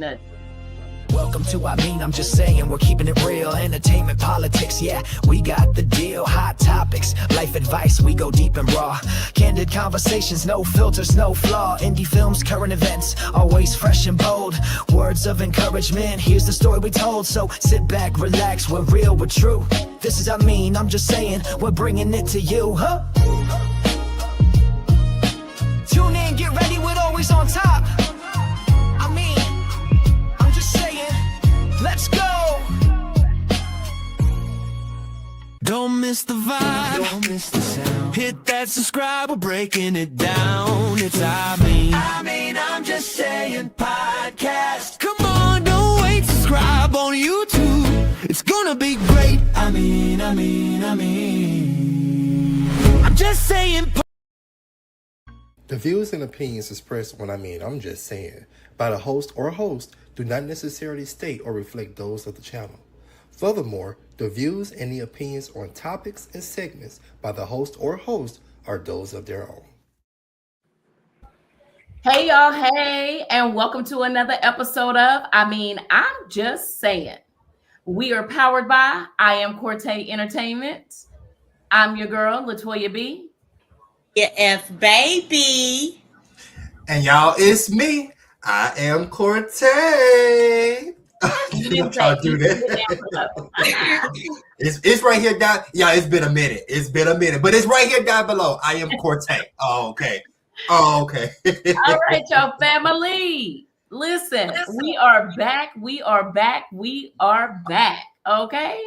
nothing. Welcome to I'm just saying, we're keeping it real. Entertainment, politics, yeah, we got the deal. Hot topics, life advice, we go deep and raw. Candid conversations, no filters, no flaw. Indie films, current events, always fresh and bold. Words of encouragement, here's the story we told. So sit back, relax, we're real, we're true. This is I'm just saying, we're bringing it to you, huh? Tune in, get ready, we're always on top. Let's go! Don't miss the vibe, don't miss the sound. Hit that subscribe, we're breaking it down. It's I'm just saying podcast. Come on, don't wait, subscribe on YouTube. It's gonna be great. I'm just saying. The views and opinions expressed on I'm just saying by the host or host do not necessarily state or reflect those of the channel. Furthermore, the views and the opinions on topics and segments by the host or host are those of their own. Hey y'all, hey, and welcome to another episode of I'm just saying. We are powered by I Am Corte Entertainment. I'm your girl, Latoya B. Your F baby. And y'all, it's me. I am Corte. You know how to do that. It's right here down. Yeah, it's been a minute. But it's right here down below. I am Corte. Oh, okay. All right, y'all family. Listen, we are back. Okay.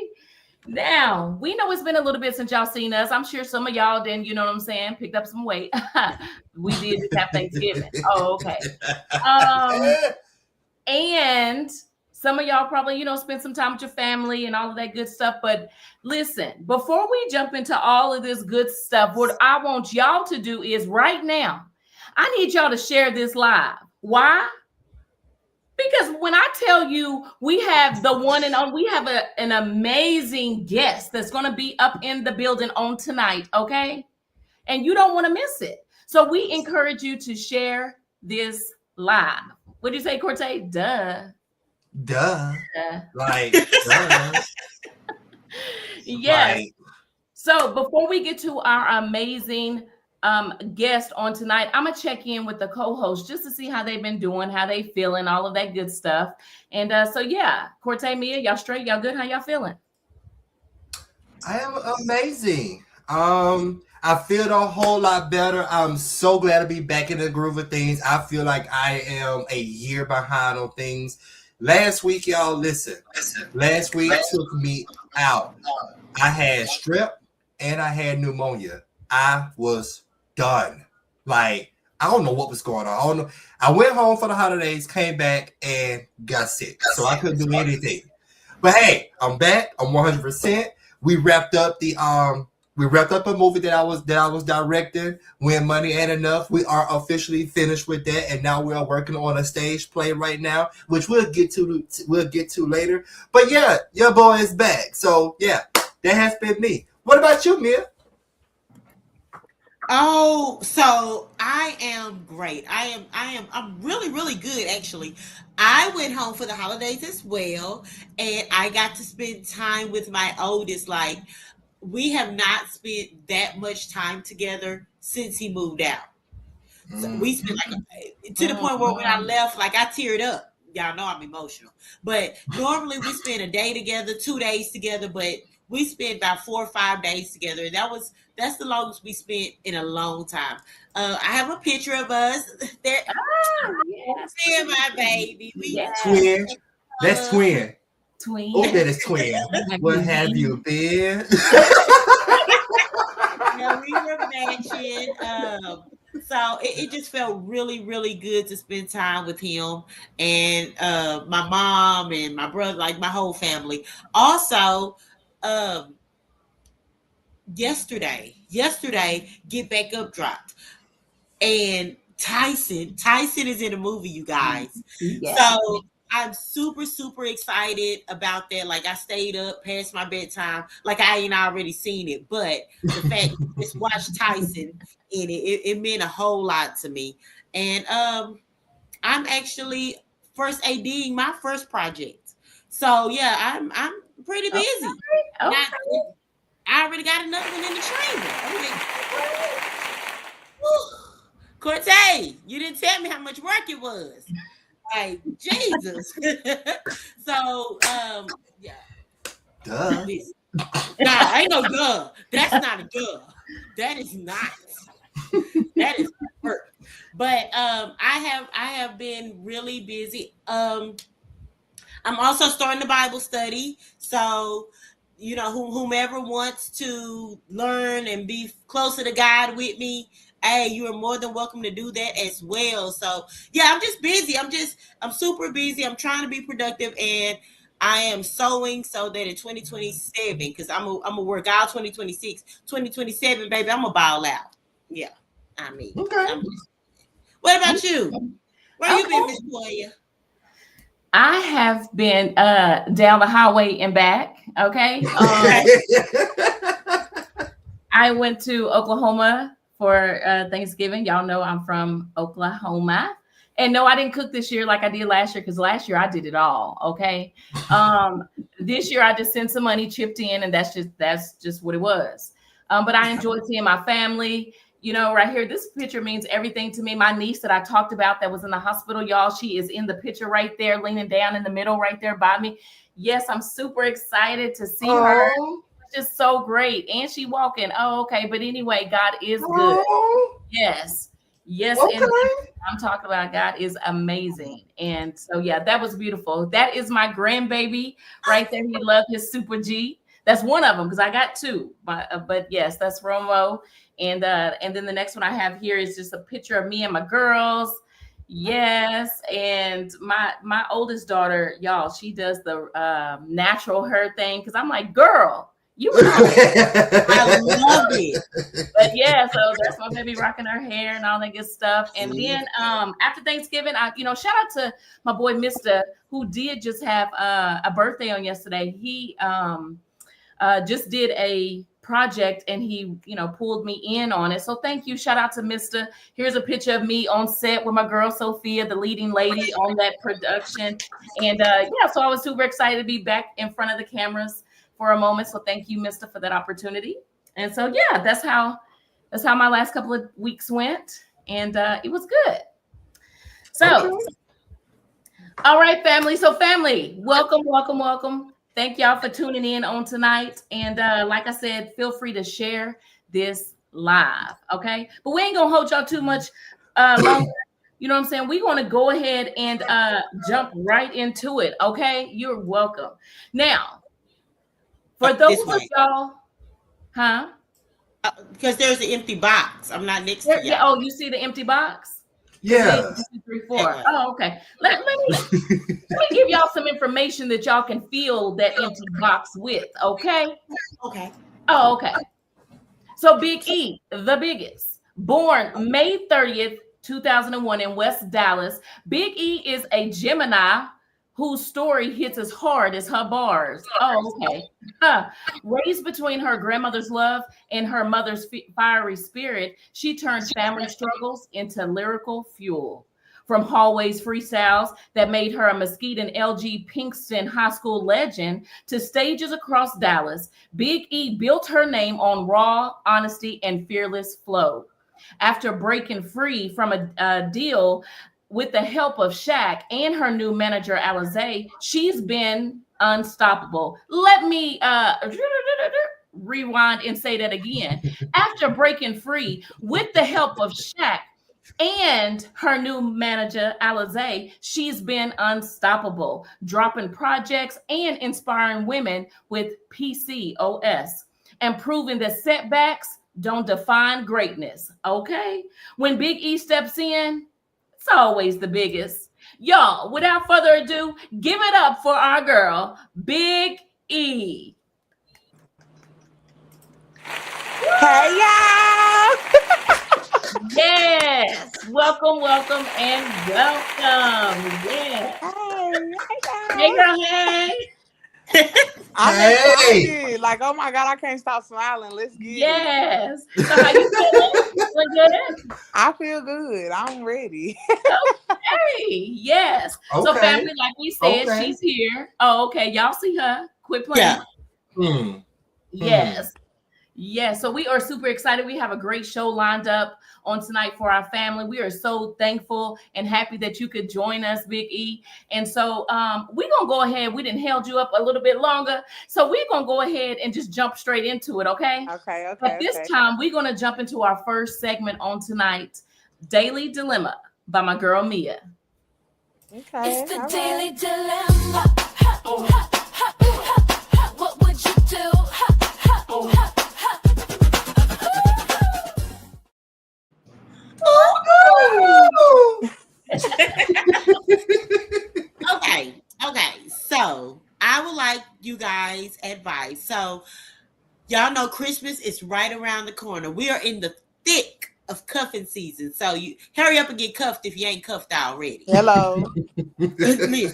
Now, we know it's been a little bit since y'all seen us. I'm sure some of y'all didn't, picked up some weight. We did just have Thanksgiving. Oh, okay. And some of y'all probably, spend some time with your family and all of that good stuff. But listen, before we jump into all of this good stuff, what I want y'all to do is right now, I need y'all to share this live. Why? Because when I tell you we have the one and only, we have an amazing guest that's going to be up in the building on tonight, okay? And you don't want to miss it. So we encourage you to share this live. What do you say, Corte? Duh. Like, duh. Yes. Like. So before we get to our amazing guest on tonight, I'm gonna check in with the co-host just to see how they've been doing, how they feeling, all of that good stuff. And so yeah, Corte, Mia, y'all straight, y'all good? How y'all feeling? I am amazing. I feel a whole lot better. I'm so glad to be back in the groove of things. I feel like I am a year behind on things. Last week, y'all, listen. Last week took me out. I had strep and I had pneumonia. I was done. Like, I don't know what was going on. I don't know. I went home for the holidays, came back, and got sick. So I couldn't do anything. But hey, I'm back. I'm 100%. We wrapped up a movie that I was directing. When Money Ain't Enough. We are officially finished with that, and now we are working on a stage play right now, which we'll get to later. But yeah, your boy is back. So yeah, that has been me. What about you, Mia? Oh, so I am great. I'm really, really good, actually. I went home for the holidays as well, and I got to spend time with my oldest. Like, we have not spent that much time together since he moved out. So we spent to the point where when I left, like, I teared up. Y'all know I'm emotional. But normally we spend a day together, 2 days together, but we spent about 4 or 5 days together. That's the longest we spent in a long time. I have a picture of us. There, Yes. my baby. Twin. That's twin. Twin. Oh, that is twin. What have you been? Yeah, we were matching. So it just felt really, really good to spend time with him and my mom and my brother, like my whole family. Also, yesterday, Get Back Up dropped, and Tyson is in the movie, you guys. Yeah. So I'm super, super excited about that. Like, I stayed up past my bedtime, like I ain't already seen it, but the fact just watch Tyson in it meant a whole lot to me. And I'm actually first ADing my first project. So yeah, I'm pretty busy. Okay. Not, I already got another one in the chamber. Cortez, you didn't tell me how much work it was. Like Jesus. So yeah. Duh. Nah, ain't no duh. That's not a duh. That is not. That is work. But I have been really busy. I'm also starting the Bible study. So, whomever wants to learn and be closer to God with me, hey, you are more than welcome to do that as well. So yeah, I'm just busy. I'm super busy. I'm trying to be productive, and I am sowing so that in 2027, because I'm gonna work out 2026, 2027, baby, I'm gonna ball out. Yeah. Okay. What about you? Where you been, Miss Toya? I have been down the highway and back. Okay. I went to Oklahoma for Thanksgiving. Y'all know I'm from Oklahoma. And no, I didn't cook this year like I did last year, because last year I did it all. Okay. This year I just sent some money, chipped in, and that's just what it was. But I enjoyed seeing my family. Right here, this picture means everything to me. My niece that I talked about that was in the hospital, y'all, she is in the picture right there, leaning down in the middle right there by me. Yes, I'm super excited to see her. It's just so great. And she walking. Oh, okay. But anyway, God is good. Yes. Okay. And I'm talking about God is amazing. And so, yeah, that was beautiful. That is my grandbaby right there. He loved his Super G. That's one of them, because I got two. But yes, that's Romo. And then the next one I have here is just a picture of me and my girls. Yes. And my oldest daughter, y'all, she does the natural hair thing, because I'm like, girl, you know. I love it. But yeah, so that's my baby rocking her hair and all that good stuff. And then after Thanksgiving, shout out to my boy Mr., who did just have a birthday on yesterday. He just did a project, and he pulled me in on it. So thank you. Shout out to Mr. Here's a picture of me on set with my girl Sophia, the leading lady on that production. And so I was super excited to be back in front of the cameras for a moment. So thank you, Mr., for that opportunity. And so yeah, that's how my last couple of weeks went, and it was good. So all right, family. So family, welcome. Thank y'all for tuning in on tonight. And like I said, feel free to share this live, okay? But we ain't gonna hold y'all too much longer. You know what I'm saying? We're gonna go ahead and jump right into it, okay? You're welcome. Now, for those of y'all, because there's an empty box. I'm not next to you. Yeah. Oh, you see the empty box? Yeah. 1, 2, 3, 4. Oh, okay. Let me give y'all some information that y'all can fill that empty box with, okay? Okay. Oh, okay. So Big E, the biggest, born May 30th, 2001 in West Dallas. Big E is a Gemini whose story hits as hard as her bars. Oh, okay. Raised between her grandmother's love and her mother's fiery spirit, she turned family struggles into lyrical fuel. From hallways freestyles that made her a Mesquite and LG Pinkston High School legend to stages across Dallas, Big E built her name on raw honesty and fearless flow. After breaking free from a deal with the help of Shaq and her new manager, Alizé, she's been unstoppable. Let me rewind and say that again. After breaking free with the help of Shaq and her new manager, Alizé, she's been unstoppable, dropping projects and inspiring women with PCOS and proving that setbacks don't define greatness, okay? When Big E steps in, it's always the biggest. Y'all, without further ado, give it up for our girl, Big E. Hey, y'all! Yes, welcome, and welcome. Yeah. Hey, Hey, girl, hey. I'm Hey. excited. Like, oh my God, I can't stop smiling. Let's get it. Yes. So how you feeling? Feeling good? I feel good. I'm ready. Hey, yes. So Okay. family, like we said, Okay. she's here. Oh, okay. Y'all see her. Quit playing. Yeah. Yes. Yes. So we are super excited. We have a great show lined up on tonight for our family. We are so thankful and happy that you could join us, Big E. And so we're going to go ahead. We didn't held you up a little bit longer. So we're going to go ahead and just jump straight into it, okay? Okay. But this time, we're going to jump into our first segment on tonight, Daily Dilemma by my girl, Mia. Okay. It's the all daily right. dilemma. What would you do? Okay. So I would like you guys' advice. So y'all know Christmas is right around the corner. We are in the thick of cuffing season. So you hurry up and get cuffed if you ain't cuffed already. Hello. Listen.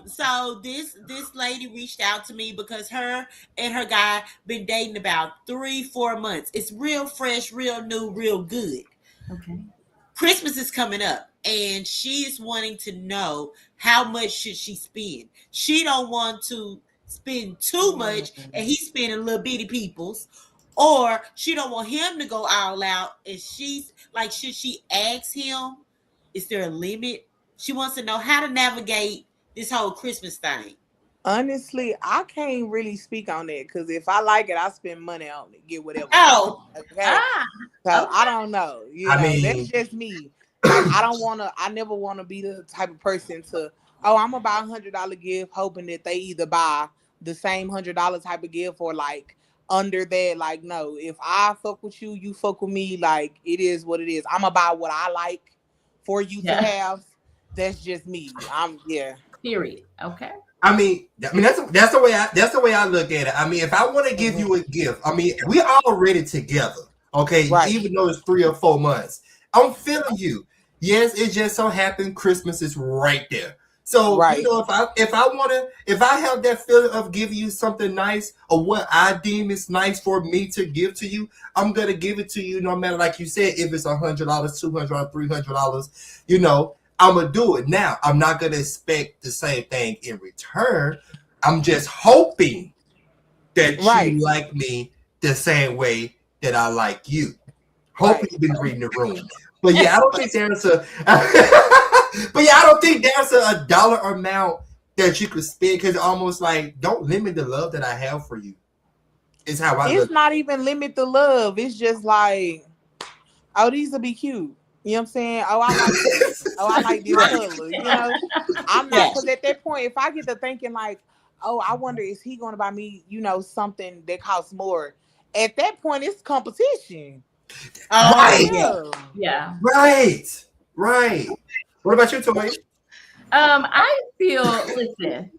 So this lady reached out to me because her and her guy been dating about 3-4 months. It's real fresh, real new, real good. Okay. Christmas is coming up and she's wanting to know how much should she spend. She don't want to spend too much and he's spending little bitty peoples, or she don't want him to go all out. And she's like, should she ask him? Is there a limit? She wants to know how to navigate this whole Christmas thing. Honestly, I can't really speak on that because if I like it, I spend money on it. Get whatever. Oh, Okay. So okay. I don't know. I mean- that's just me. Like, I never want to be the type of person to, I'm gonna buy $100 gift, hoping that they either buy the same $100 type of gift or like under that. Like, no, if I fuck with you, you fuck with me. Like, it is what it is. I'm gonna buy what I like for you to have. That's just me. Period. Okay. I mean that's the way I look at it. I mean, if I want to give you a gift, I mean, we already together, okay? Right. Even though it's 3 or 4 months, I'm feeling you. Yes, it just so happened Christmas is right there. So Right. you know, if I have that feeling of giving you something nice or what I deem is nice for me to give to you, I'm gonna give it to you no matter, like you said, if it's $100, $200, $300, you know. I'm going to do it. Now, I'm not going to expect the same thing in return. I'm just hoping that you like me the same way that I like you. Hoping you've been reading the room. But yeah, I don't think there's a dollar amount that you could spend, because it's almost like, don't limit the love that I have for you. It's how I look. It's not even limit the love. It's just like, these will be cute. You know what I'm saying? I like this color. You know, I'm not, because at that point, if I get to thinking like, I wonder, is he going to buy me, something that costs more? At that point, it's competition. Right. Yeah. Right. What about you, Toy? I feel, listen,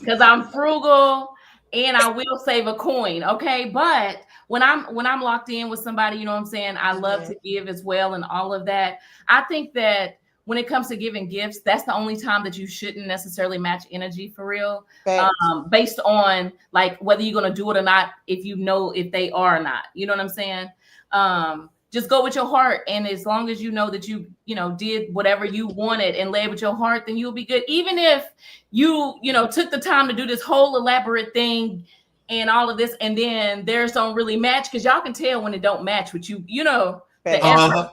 because I'm frugal and I will save a coin, okay? But when I'm locked in with somebody, you know what I'm saying, I love to give as well and all of that. I think that when it comes to giving gifts, that's the only time that you shouldn't necessarily match energy for real, based on like whether you're going to do it or not, if you know if they are or not. You know what I'm saying? Just go with your heart. And as long as you know that you did whatever you wanted and led with your heart, then you'll be good. Even if you took the time to do this whole elaborate thing and all of this, and then theirs don't really match, because y'all can tell when it don't match with you, the effort.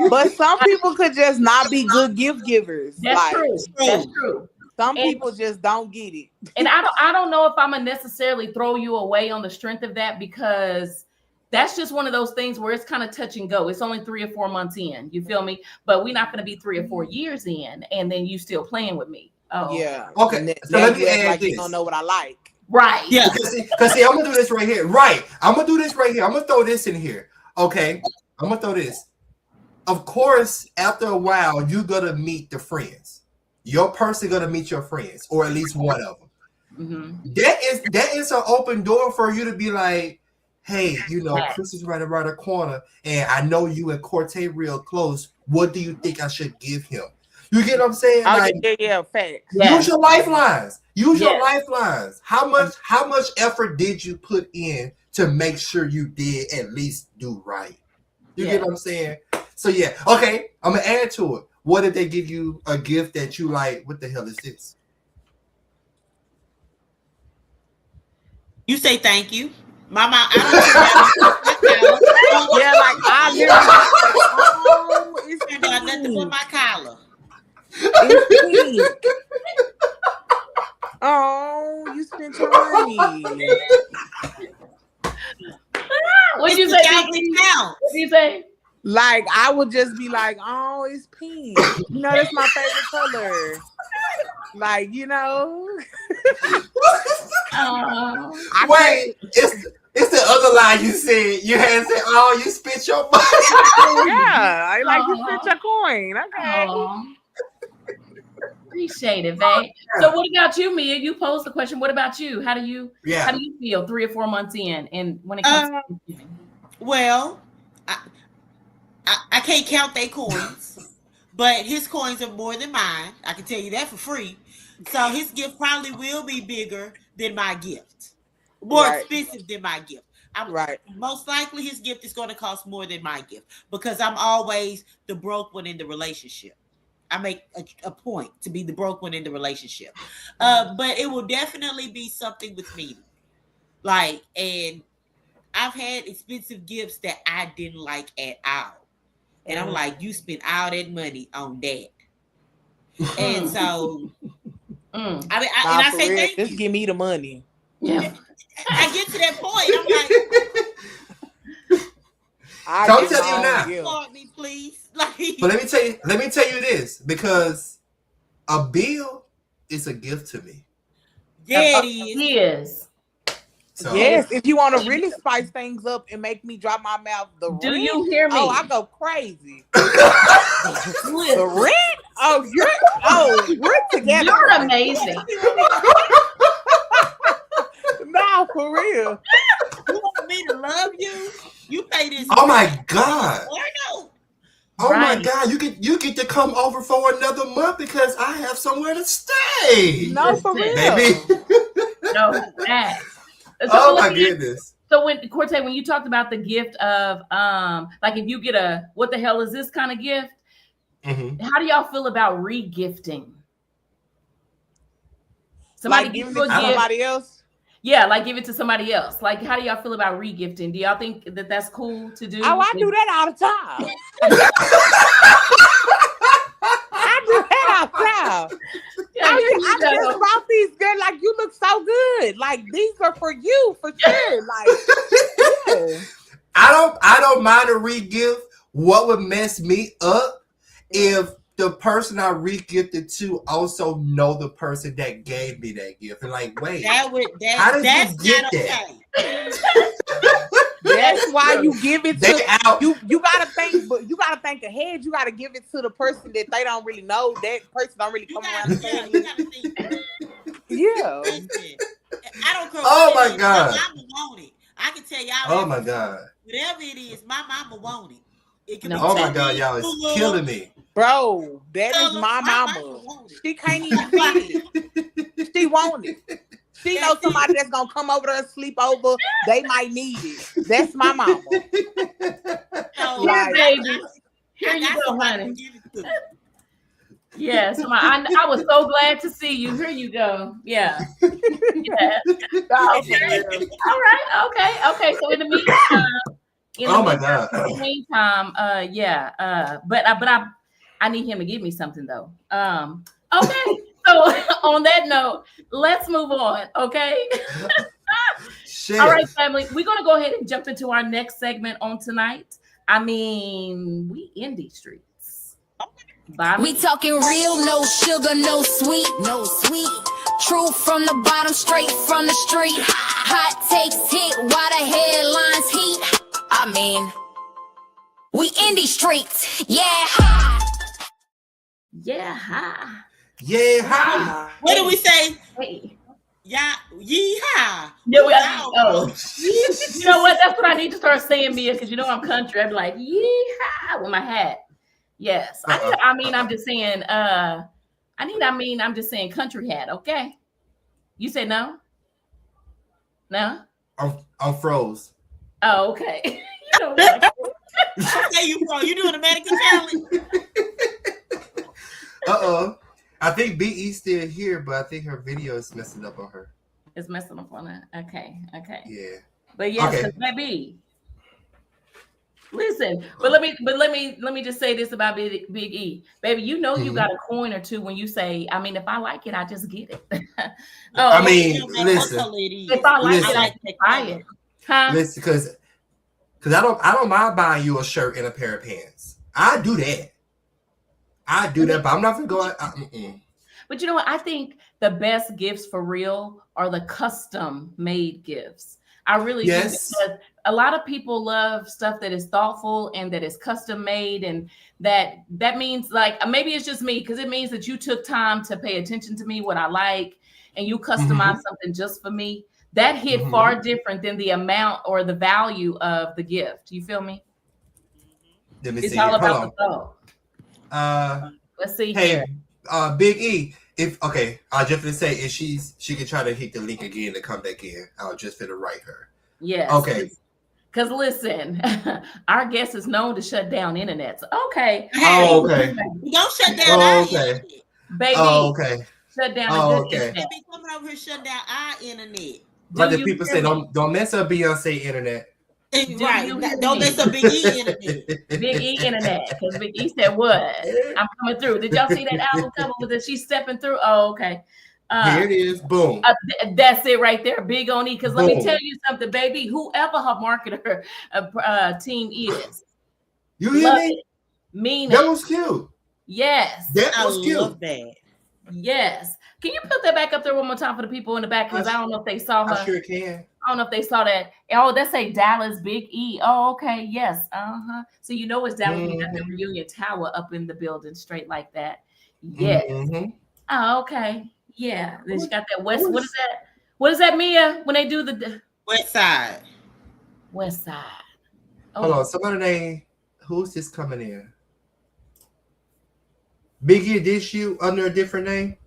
But some people could just not be good gift givers. That's true. That's true. Some people just don't get it. And I don't know if I'm gonna necessarily throw you away on the strength of that, because that's just one of those things where it's kind of touch and go. It's only 3 or 4 months in, you feel me? But we're not going to be 3 or 4 years in, and then you still playing with me. Oh, yeah. Okay. So let me add like this. You don't know what I like. Right. Yeah. Because see, I'm gonna do this right here. Right. I'm gonna do this right here. I'm gonna throw this in here. Okay. I'm gonna throw this. Of course, after a while, you're gonna meet the friends. Your person gonna meet your friends, or at least one of them. Mm-hmm. That is an open door for you to be like, hey, Chris is right around the corner, and I know you and Corte real close. What do you think I should give him? You get what I'm saying? Oh, Like, yeah, facts. Yes. use your lifelines. Use your Yes. lifelines. How much effort did you put in to make sure you did at least do right? You Yeah. get what I'm saying? So yeah, okay. I'm gonna add to it. What if they give you a gift that you like? What the hell is this? You say thank you. Mama, I don't Yeah, like I literally like, it's ain't got nothing but my collar. It's pink. Oh, you spent your money. What'd you It's say? the count Vicky? that counts. What'd you say? Like I would just be like, oh, it's pink. You know, that's my favorite color. Like, you know. I Wait, it's the other line you said. You had said, "Oh, you spent your money." yeah, I like you spent your coin. Okay. Aw. Appreciate it, babe. So what about you, Mia? You posed the question. What about you? How do you Yeah. feel 3 or 4 months in? And when it comes to Thanksgiving? Well, I can't count their coins, but his coins are more than mine. I can tell you that for free. So his gift probably will be bigger than my gift, more Right. expensive than my gift. Right. Most likely his gift is going to cost more than my gift because I'm always the broke one in the relationship. I make a point to be the broke one in the relationship. But it will definitely be something with me. Like, and I've had expensive gifts that I didn't like at all. And I'm like, you spent all that money on that. And so, I mean, Nah, I for say real, thank just you. give me the money. Yeah. I get to that point. I'm like, I So I'm give telling you my now. own gift. support me, please. Like, But let me tell you this, because a bill is a gift to me. yeah, it is. Yes. So Yes, if you want to really spice things up and make me drop my mouth, the Do rent. you hear me? Oh, I go crazy. Listen, The rent? Oh, we're together. you're amazing. Nah, for real. You want me to love you? You pay this. Oh my God. Or no. Oh my Right. God, you get to come over for another month because I have somewhere to stay. No, for real. Baby. No, that. So Oh let my me- goodness. So when Corte, when you talked about the gift of like if you get a what the hell is this kind of gift, Mhm. how do y'all feel about re-gifting? Somebody Like give giving you it a to gift. somebody else. Yeah, like give it to somebody else. Like, how do y'all feel about re-gifting? Do y'all think that that's cool to do? Oh, I do that all the time. I do that all the time. Yeah, I here you just go. bought these girl. Like, you look so good. Like, these are for you for sure. Like, yeah. I don't mind a re-gift. What would mess me up if the person I re-gifted to also know the person that gave me that gift? And like, wait, How did that's you get not that? okay. That's why you give it They to out. you. You gotta think, but you gotta think ahead. You gotta give it to the person that they don't really know. That person don't really You come around. gotta, And yeah, say, you gotta think. yeah. Listen, I don't care. Oh what my it is, God. My mama want it. I can tell y'all. Oh my God. Whatever it is, my mama want it. It can No. be Oh my two God, big y'all is blue killing me. Bro, that is colors. my mama. want it. She can't even fit it. She want it. She knows somebody that's gonna come over there and sleep over. They might need it. That's my mama. So, Here, Like- baby. Here I you got go, somebody to honey. give it to. Yes, I was so glad to see you. Here you go. Yeah. Yeah. Okay. All right. Okay. So in the meantime, Oh my God. in the meantime, but I need him to give me something though. Okay. So on that note, let's move on. Okay. Shit. All right, family. We're gonna go ahead and jump into our next segment on tonight. I mean, we in these streets. We talking real, no sugar, no sweet, no sweet. True from the bottom, straight from the street. Hot takes hit while the headlines heat. I mean, we in these streets, yeah. Yeah. Hi. Yeah. Hi. What do we say? Hey. Yeah, yeehaw. Yeah, Wow. you know what? That's what I need to start saying, Mia, because you know I'm country. I'd be like, yeehaw, with my hat. Yes. I'm just saying, I'm just saying country hat, okay? You said no? No? I'm froze. Oh, okay. You know what? Okay, you doing a mannequin challenge? I think BE still here, but I think her video is messing up on her. It's messing up on it. Okay. Yeah. But yes, Okay. maybe. Listen, but let me just say this about Big E, baby. You know you got a coin or two when you say, I mean, if I like it, I just get it. Listen. If I like it, I just buy it. Huh? Listen, because I don't mind buying you a shirt and a pair of pants. I do that, but I'm not gonna go. But you know what? I think the best gifts for real are the custom made gifts. I really do, because a lot of people love stuff that is thoughtful and that is custom made, and that means, like, maybe it's just me, because it means that you took time to pay attention to me, what I like, and you customize something just for me. That hit far different than the amount or the value of the gift. You feel me? Let me it's see. all about the thought. Let's see here. Big E. I'll just gonna say if she can try to hit the link again to come back in. I'll just finna write her. Yes. Okay. Because listen, our guest is known to shut down internets. Okay. Oh, okay. Don't shut down our internet. Baby. Oh, okay. Shut down the good internet. They be coming over here shut down our internet. Like the people say, don't mess up Beyonce internet. Right. Don't mess up Big E internet. Big E internet. Because Big E said, what? I'm coming through. Did y'all see that album cover with that she's stepping through? Oh, okay. Here it is. Boom. That's it right there. Big on E. Because let me tell you something, baby. Whoever her marketer team is. You hear me? Mean that was cute. Yes. That was cute. I love that. Yes. Can you put that back up there one more time for the people in the back? Because I don't know if they saw her. I sure can. I don't know if they saw that. Oh, that's a Dallas Big E. Oh, okay. Yes. So you know it's Dallas. We got the reunion tower up in the building straight like that. Yes. Oh, okay. Yeah. Then she got that west. What is that? What is that, Mia? When they do the West Side. West Side. Oh. Hold on. Somebody name. Who's this coming in? Biggie, this you under a different name?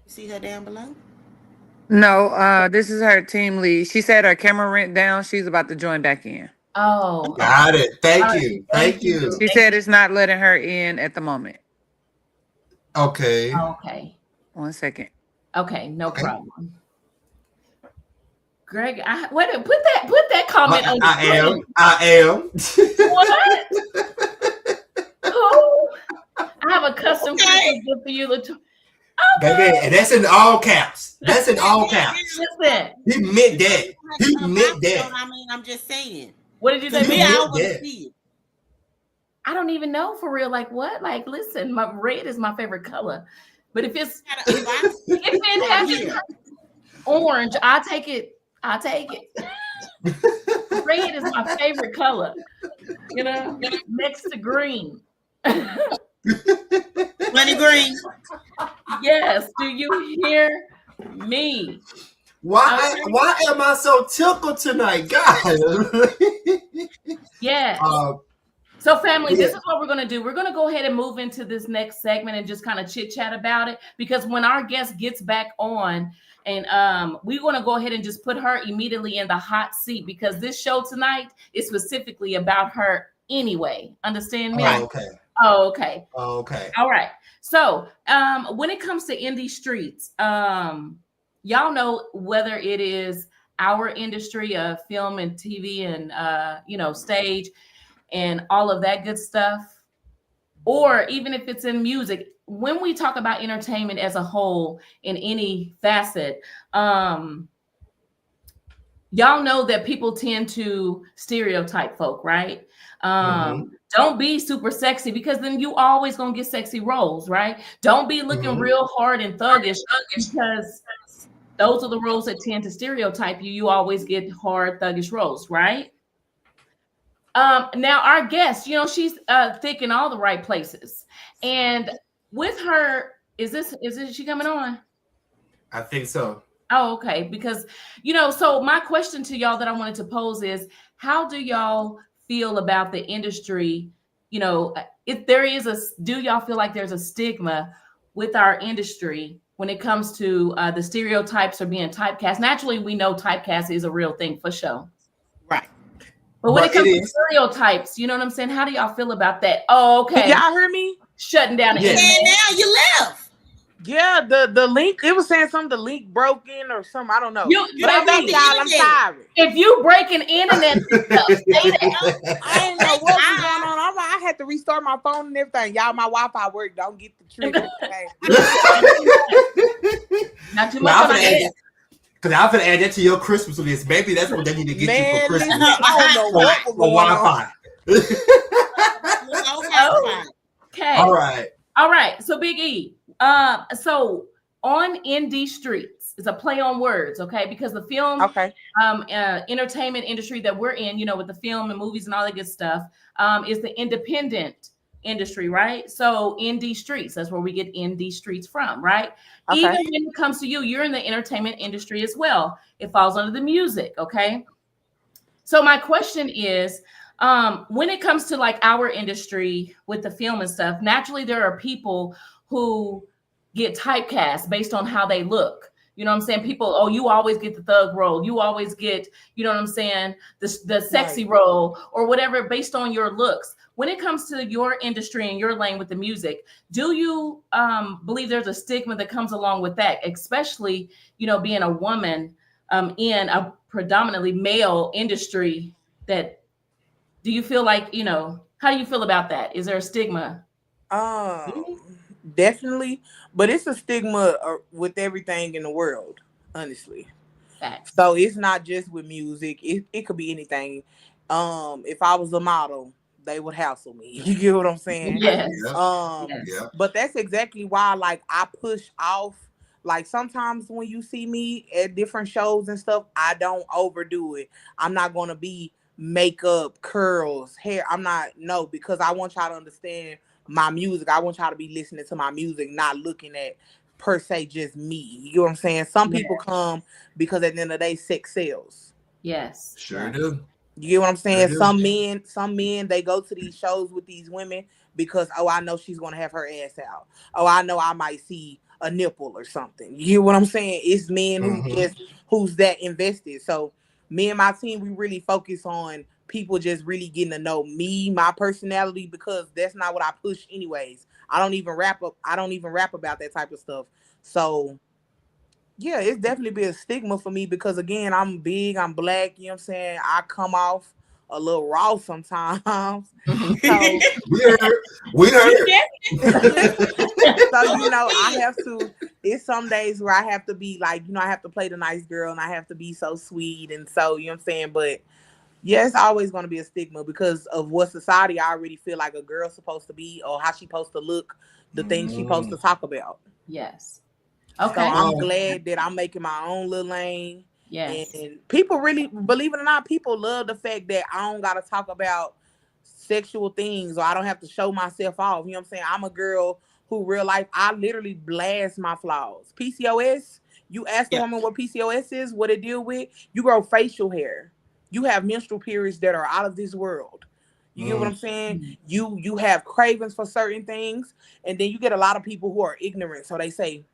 See her down below? No, this is her team lead. She said her camera went down. She's about to join back in. Oh. Got it. Thank you. Thank you. She said it's not letting her in at the moment. Okay. Okay. 1 second. Okay, no problem. Greg, put that comment on the screen. I am. What? Oh, I have a custom gift for you. Okay. Baby, and that's in all caps. That's in all caps. Listen. He meant that. He meant that. I mean, I'm just saying. What did you say? I don't even know for real. Like what? Like, listen, my red is my favorite color. But if it has orange, I'll take it. Red is my favorite color. You know, next to green. Money green. Yes. Do you hear me? Why am I so tickled tonight, guys? Yeah. So family, this is what we're going to do. We're going to go ahead and move into this next segment and just kind of chit chat about it, because when our guest gets back on, and we're going to go ahead and just put her immediately in the hot seat, because this show tonight is specifically about her anyway. Understand me? Oh, okay. Oh, okay. Oh, okay. All right. So when it comes to indie streets, y'all know whether it is our industry of film and TV and, stage and all of that good stuff, or even if it's in music, when we talk about entertainment as a whole in any facet, y'all know that people tend to stereotype folk, right? Don't be super sexy, because then you always gonna get sexy roles, right? Don't be looking real hard and thuggish, because those are the roles that tend to stereotype you. You always get hard, thuggish roles, right? Now our guest, she's thick in all the right places, and with her, is she coming on? I think so. Oh, okay. Because so my question to y'all that I wanted to pose is, how do y'all feel about the industry? You know, if there is do y'all feel like there's a stigma with our industry when it comes to the stereotypes or being typecast? Naturally, we know typecast is a real thing for sure. Right. But when it comes to stereotypes, you know what I'm saying? How do y'all feel about that? Oh, okay. Did y'all hear me? Shutting down the internet. And now you left. Yeah, the link, it was saying something, the link broken or something. I don't know. You But I'm back, y'all. I'm sorry. If you breaking internet stuff, say that. I didn't know what was going on. I had to restart my phone and everything. Y'all, my Wi-Fi work. Don't get the trick. Okay. Not too much on that. Because I'm going to add that to your Christmas list. Maybe that's what they need to get you for Christmas. I don't know what was going Wi-Fi. Okay. All right. So Big E. So on Indie Streets is a play on words, okay? Because the film, entertainment industry that we're in, you know, with the film and movies and all that good stuff, is the independent industry, right? So Indie Streets, that's where we get Indie Streets from, right? Okay. Even when it comes to you're in the entertainment industry as well. It falls under the music, okay? So my question is, when it comes to like our industry with the film and stuff, naturally there are people who get typecast based on how they look. You know what I'm saying? People, oh, you always get the thug role. You always get, you know what I'm saying, the sexy role or whatever based on your looks. When it comes to your industry and your lane with the music, do you believe there's a stigma that comes along with that, especially, you know, being a woman in a predominantly male industry? That do you feel like, you know, how do you feel about that? Is there a stigma? Definitely, but it's a stigma with everything in the world, honestly. Facts. So it's not just with music. It could be anything. If I was a model, they would hassle me. You get what I'm saying? Yes. But that's exactly why, like, I push off. Like, sometimes when you see me at different shows and stuff, I don't overdo it. I'm not gonna be makeup, curls, hair. Because I want y'all to understand my music. I want y'all to be listening to my music, not looking at per se just me. You know what I'm saying? Some people come because at the end of the day, sex sells. Yes. Sure do. You get what I'm saying? Some men, they go to these shows with these women because, oh, I know she's gonna have her ass out. Oh, I know I might see a nipple or something. You hear what I'm saying? It's men who's that invested. So me and my team, we really focus on people just really getting to know me, my personality, because that's not what I push anyways. I don't even rap about that type of stuff. So yeah, it's definitely been a stigma for me because, again, I'm big, I'm black, you know what I'm saying? I come off a little raw sometimes. So we heard. So, you know, it's some days where I have to be like, you know, I have to play the nice girl and I have to be so sweet. And so, you know what I'm saying? But yeah, it's always going to be a stigma because of what society I already feel like a girl's supposed to be or how she's supposed to look, the things she's supposed to talk about. Yes. Okay. So I'm glad that I'm making my own little lane. Yes. And people really, believe it or not, people love the fact that I don't got to talk about sexual things or I don't have to show myself off. You know what I'm saying? I'm a girl who real life, I literally blast my flaws. PCOS, you ask a woman what PCOS is, what it deal with, you grow facial hair. You have menstrual periods that are out of this world. You get what I'm saying? You have cravings for certain things. And then you get a lot of people who are ignorant. So they say,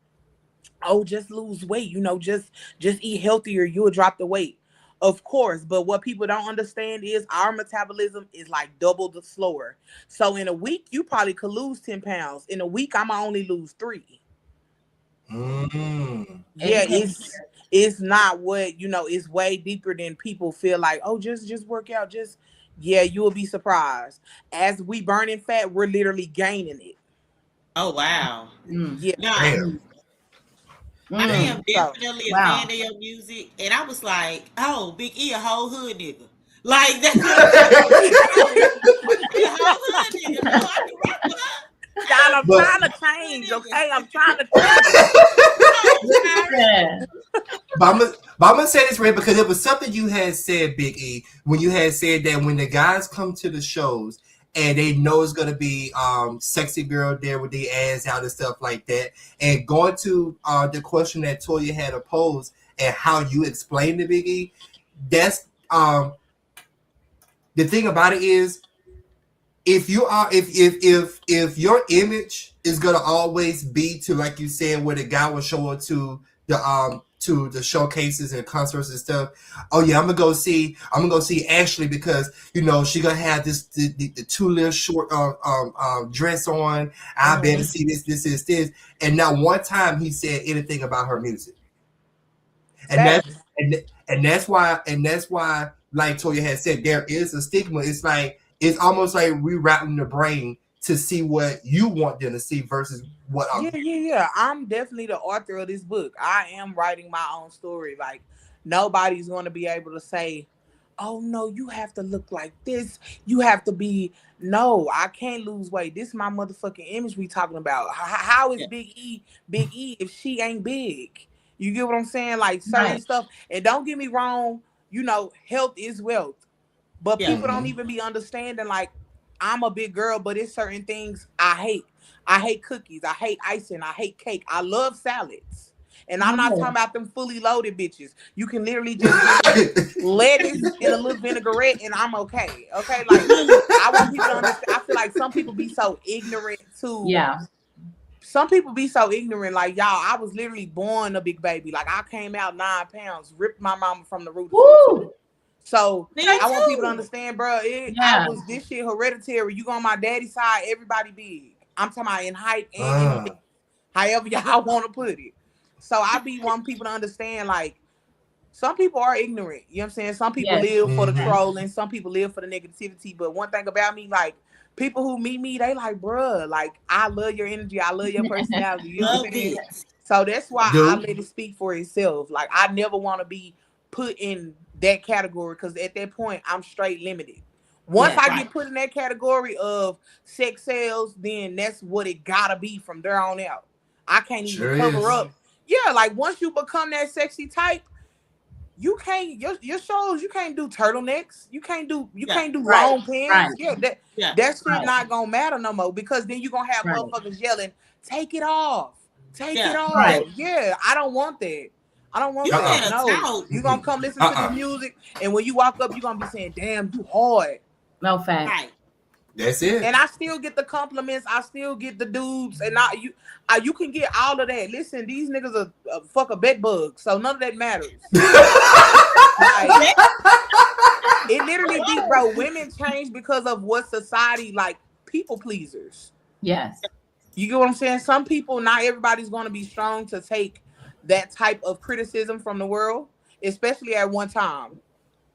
oh, just lose weight, you know, just eat healthier, you'll drop the weight. Of course, but what people don't understand is our metabolism is like double the slower. So in a week, you probably could lose 10 pounds. In a week, I'm gonna only lose 3. Yeah, it's not what, you know, it's way deeper than people feel like, oh, just work out, you will be surprised. As we burning fat, we're literally gaining it. Oh, wow. Yeah. No. I am definitely a fan of your music, and I was like, "Oh, Big E, a whole hood nigga, like that." A whole hood nigga. No, I can rap with her. God, I'm trying to change, okay? I'm trying to change. But I'm gonna say this, Ray, because it was something you had said, Big E, when you had said that when the guys come to the shows and they know it's gonna be sexy girl there with the ass out and stuff like that. And going to the question that Toya had posed and how you explained the Big E, that's the thing about it is, if you are, if your image is gonna always be to, like you said, where the guy was showing to the showcases and concerts and stuff. Oh yeah, I'm gonna go see Ashley because she gonna have the too little short dress on. I better see this, and not one time he said anything about her music. And that's why, like Toya had said, there is a stigma. It's almost like rerouting the brain to see what you want them to see versus what I'm. Yeah. I'm definitely the author of this book. I am writing my own story. Like, nobody's going to be able to say, oh no, you have to look like this. You have to be. No, I can't lose weight. This is my motherfucking image we talking about. How is Big E if she ain't big? You get what I'm saying? Like certain stuff. And don't get me wrong, health is wealth. But people don't even be understanding, like, I'm a big girl, but it's certain things I hate. I hate cookies. I hate icing. I hate cake. I love salads. And I'm not talking about them fully loaded bitches. You can literally just get lettuce and a little vinaigrette and I'm okay. Okay? Like, I want people to understand. I feel like some people be so ignorant too. Yeah. Some people be so ignorant. Like, y'all, I was literally born a big baby. Like, I came out 9 pounds, ripped my mama from the roof. So I want people to understand, bro. This shit hereditary. You go on my daddy's side, everybody big. I'm talking about in height and in however y'all want to put it. So I be wanting people to understand, like, some people are ignorant. You know what I'm saying? Some people live for the trolling. Some people live for the negativity. But one thing about me, like, people who meet me, they like, bruh, like, I love your energy. I love your personality. You know what I'm saying? So that's why I let it speak for itself. Like, I never want to be put in that category because at that point, I'm straight limited. Once I get put in that category of sex sales, then that's what it gotta be from there on out. I can't even cover up. Yeah, like once you become that sexy type, you can't your shows. You can't do turtlenecks. You can't do long pants. That shit not gonna matter no more because then you gonna have motherfuckers yelling, "Take it off, take it off." Yeah, I don't want that. I don't want that. No, you gonna come listen to the music, and when you walk up, you gonna be saying, "Damn, you hard." No fact. Right. That's it. And I still get the compliments. I still get the dudes, and you can get all of that. Listen, these niggas are fuck a bed bug, so none of that matters. Like, it literally be, bro. Women change because of what society like. People pleasers. Yes. You get what I'm saying? Some people, not everybody's going to be strong to take that type of criticism from the world, especially at one time.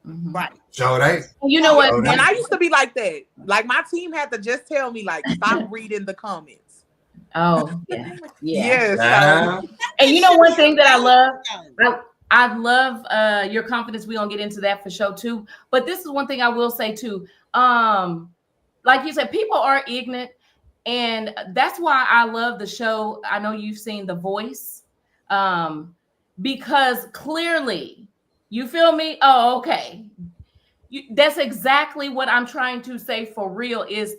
Right. So they. You know what? And I used to be like that. Like my team had to just tell me, like, stop reading the comments. Oh, yeah. Yes. And you know one thing that I love your confidence. We're gonna get into that for sure too. But this is one thing I will say too. Like you said, people are ignorant, and that's why I love the show. I know you've seen The Voice, because clearly. You feel me? Oh, okay. That's exactly what I'm trying to say for real is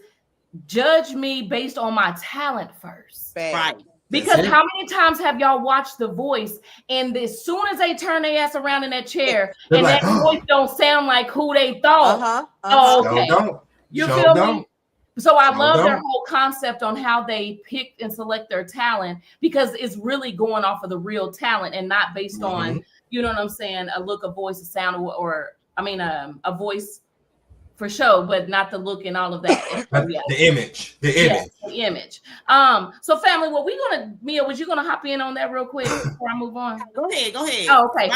judge me based on my talent first. Right. Because how many times have y'all watched The Voice and as soon as they turn their ass around in that chair and like, that voice don't sound like who they thought. Oh, okay. You feel me? So I love their whole concept on how they pick and select their talent because it's really going off of the real talent and not based on you know what I'm saying? A look, a voice, a sound, or a voice for show, but not the look and all of that. The image. So family, what we gonna, Mia, was you gonna hop in on that real quick before I move on? Go ahead. Oh, okay.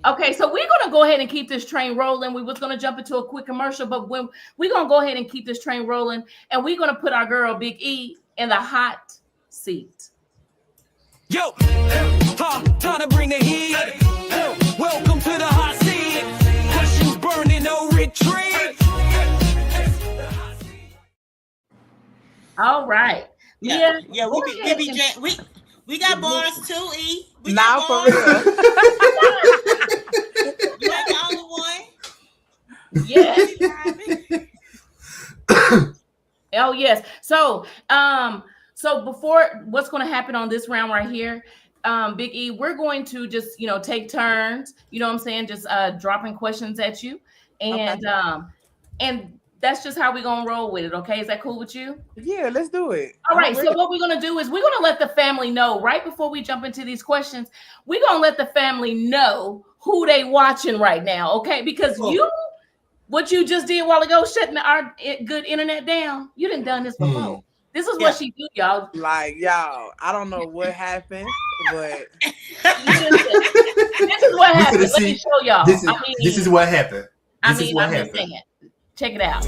Okay, so we're gonna go ahead and keep this train rolling. We was gonna jump into a quick commercial, but when we're gonna go ahead and keep this train rolling, and we're gonna put our girl Big E in the hot seat. Yo, time to bring the heat. Welcome to the hot seat. Questions burning, no retreat. All right. Yeah. We got bars too, E. We got bars. For real. You ain't the only one. Yes. Oh yes. So before what's going to happen on this round right here, Big E, we're going to just, take turns, you know what I'm saying? Just dropping questions at you. And and that's just how we're gonna roll with it. Okay, is that cool with you? Yeah, let's do it. All right. So what we're gonna do is we're gonna let the family know right before we jump into these questions. We're gonna let the family know who they watching right now. Okay, because what you just did a while ago, shutting our good internet down. You didn't done this before. This is what she do, y'all. Like, y'all, I don't know what happened, but this is what happened. Let me show y'all. This is what happened. This is what happened. Saying. Check it out.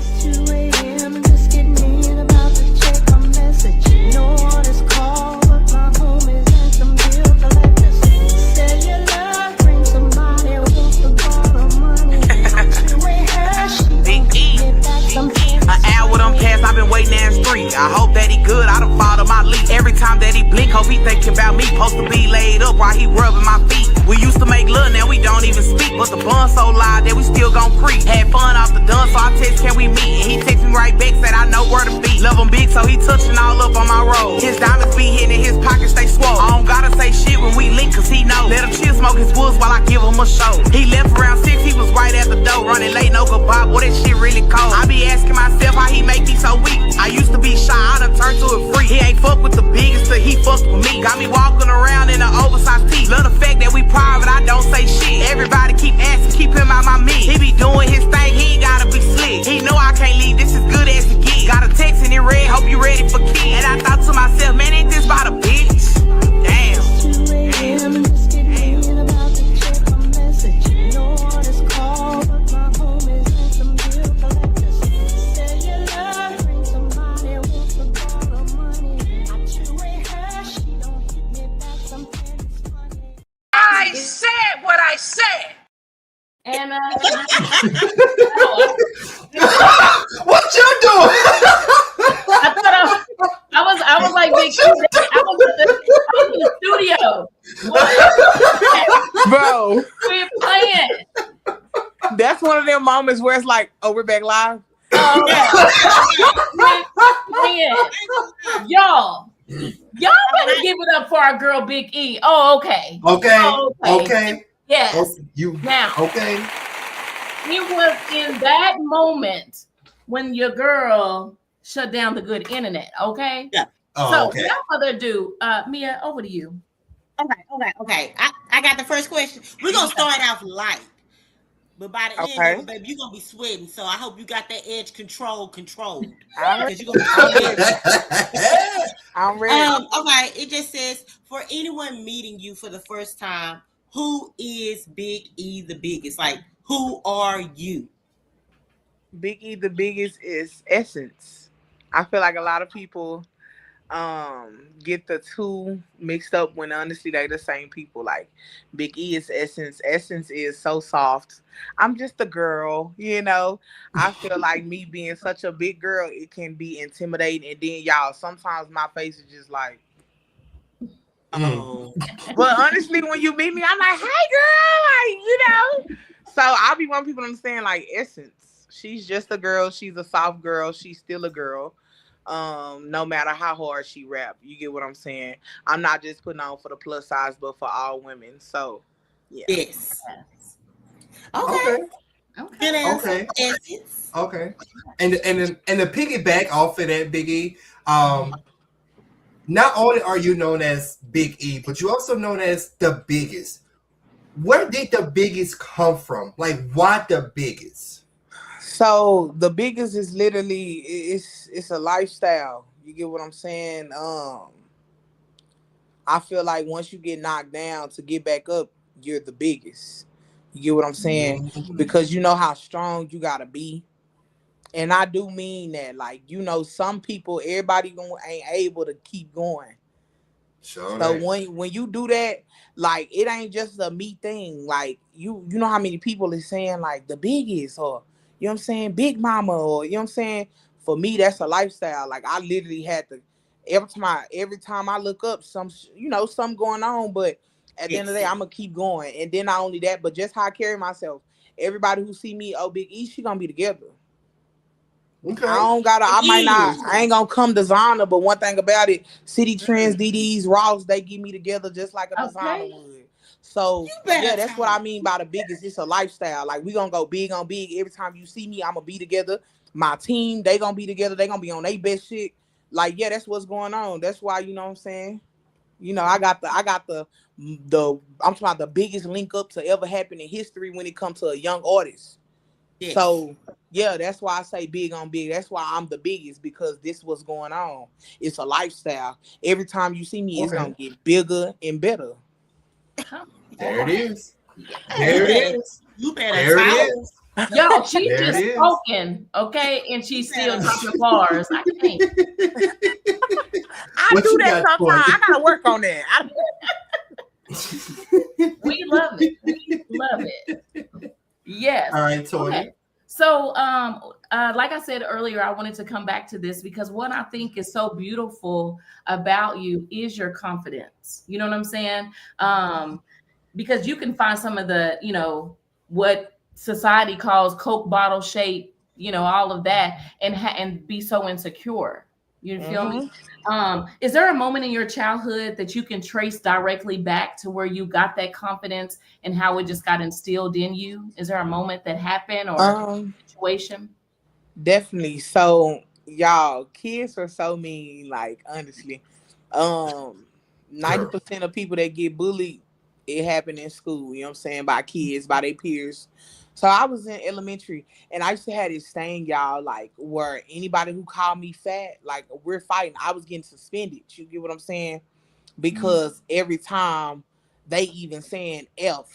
An hour done passed, I've been waiting in the street. I hope that he good, I done followed my lead. Every time that he blink, hope he thinking about me. Supposed to be laid up while he rubbing my feet. We used to make love, now we don't even speak. But the bun so loud that we still gon' creep. Had fun off the done, so I text, can we meet? And he text me right back, said I know where to be. Love him big, so he touching all up on my road. His diamonds be hitting in his pockets, they swole. I don't gotta say shit when we link, cause he know. Let him chill, smoke his woods while I give him a show. He left around 6, he was right at the door. Running late, no goodbye, boy, that shit really cold. I be asking myself how he make me so weak. I used to be shy, I done turned to a freak. He ain't fuck with the biggest, till he fucked with me. Got me walking around in an oversized tee. Love the fact that we private, I don't say shit. Everybody keep asking, keep him out my mix. He be doing his thing, he ain't gotta be slick. He know I can't leave, this is good as it get. Got a text in it red, hope you ready for kids. And I thought to myself, man, ain't this about a bitch? Damn. I said what I said. And what you doing? I thought I was like Big Q. I was in the studio. bro, We're playing. that's one of them moments where it's like, oh, we're back live. Oh, yeah. We're playing. Y'all better give it up for our girl Big E. Oh, okay. Okay. Yes. Now. Okay. It was in that moment when your girl shut down the good internet. Okay. Yeah. So without further ado, Mia, over to you. Okay. I got the first question. We're gonna start off light, but by the end of it, baby, you're gonna be sweating. So I hope you got that edge controlled. Because you're gonna be I'm ready. Okay. It just says, for anyone meeting you for the first time, who is Big E the biggest? Like, who are you? Big E the biggest is Essence. I feel like a lot of people get the two mixed up when honestly they're the same people. Like, Big E is Essence. Essence is so soft. I'm just a girl, you know. I feel like me being such a big girl, it can be intimidating. And then y'all, sometimes my face is just like, oh. But honestly, when you meet me, I'm like, hey girl, like, you know. So I'll be wanting people to understand, like, Essence, she's just a girl. She's a soft girl. She's still a girl. No matter how hard she rap, you get what I'm saying. I'm not just putting on for the plus size, but for all women. So yeah. Yes. Okay. Good answer. Okay. And to piggyback off of that, Big E, not only are you known as Big E, but you're also known as the biggest. Where did the biggest come from? Like, why the biggest? So the biggest is literally it's a lifestyle. You get what I'm saying? I feel like once you get knocked down, to get back up, you're the biggest. You get what I'm saying? Mm-hmm. Because you know how strong you gotta be. And I do mean that. Like, you know, some people, everybody ain't able to keep going. Sure. So when you do that, like, it ain't just a me thing. Like, you know how many people is saying, like, the biggest, or, you know what I'm saying, Big Mama, or, you know what I'm saying? For me, that's a lifestyle. Like, I literally had to, every time I look up, something going on, but at the end of the day, I'm going to keep going. And then not only that, but just how I carry myself. Everybody who see me, oh, Big E, she going to be together. Okay. I ain't gonna come designer, but one thing about it, City Trends, DDs, Ross, they get me together just like a designer would. So You better yeah, that's what I talk. mean by the biggest. It's a lifestyle. Like we gonna go big on big. Every time you see me, I'm gonna be together. My team, they gonna be together. They gonna be on their best shit. Like yeah, that's what's going on. That's why you know what I'm saying. I got the I'm talking about the biggest link up to ever happen in history when it comes to a young artist. Yes. So yeah, that's why I say big on big. That's why I'm the biggest because this what's going on. It's a lifestyle. Every time you see me, it's Okay. gonna get bigger and better. Come There it on. is. Yes. There it is. You better There it talk. is. Y'all, she's There it just is. spoken, okay, and she's still Yeah. dropping bars. I can't. I What do you that got, sometimes. Courtney? I gotta work on that. We love it. We love it. Yes. All right, Tori. Okay. So, like I said earlier, I wanted to come back to this because what I think is so beautiful about you is your confidence. You know what I'm saying? Because you can find some of the, what society calls Coke bottle shape, all of that, and be so insecure. You feel me? Is there a moment in your childhood that you can trace directly back to where you got that confidence and how it just got instilled in you? Is there a moment that happened or situation? Definitely. So y'all, kids are so mean. Like honestly, 90% of people that get bullied, it happened in school. You know what I'm saying? By kids, by their peers. So I was in elementary, and I used to have this thing, y'all, like where anybody who called me fat, like we're fighting. I was getting suspended. You get what I'm saying? Because every time they even saying F,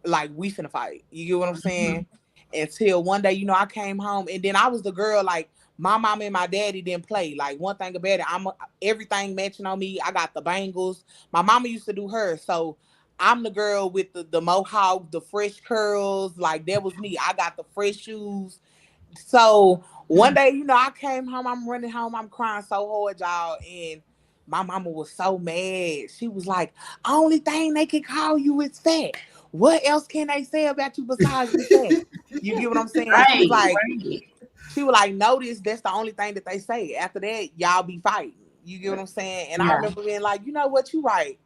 like we finna fight. You get what I'm saying? Until one day, I came home and then I was the girl like my mom and my daddy didn't play. Like one thing about it, everything matching on me. I got the bangles. My mama used to do hers, so I'm the girl with the mohawk, the fresh curls. Like that was me. I got the fresh shoes. So one day, I came home. I'm running home. I'm crying so hard, y'all, and my mama was so mad. She was like, "Only thing they can call you is fat. What else can they say about you besides you fat?" You get what I'm saying? Right, She was like, "Notice that's the only thing that they say. After that, y'all be fighting." You get what I'm saying? And I remember being like, "You know what? You right."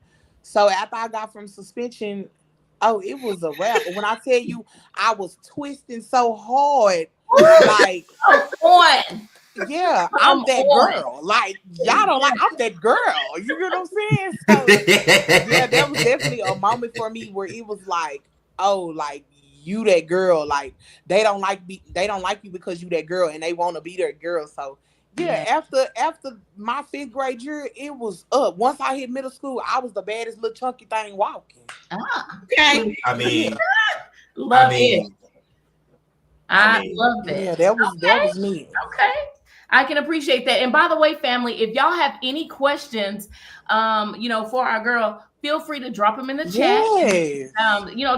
So after I got from suspension, oh, it was a wrap. When I tell you, I was twisting so hard, like. On. Yeah, I'm that girl. Like y'all don't like. I'm that girl. You get what I'm saying? So yeah, that was definitely a moment for me where it was like, oh, like you that girl. Like they don't like me. They don't like you because you that girl, and they want to be that girl. So yeah, after my 5th grade year, it was up. Once I hit middle school, I was the baddest little chunky thing walking. Okay. I mean, Love I it. mean, I love it. Yeah, that was me. Okay. I can appreciate that. And by the way, family, if y'all have any questions, for our girl, feel free to drop them in the chat. Yes.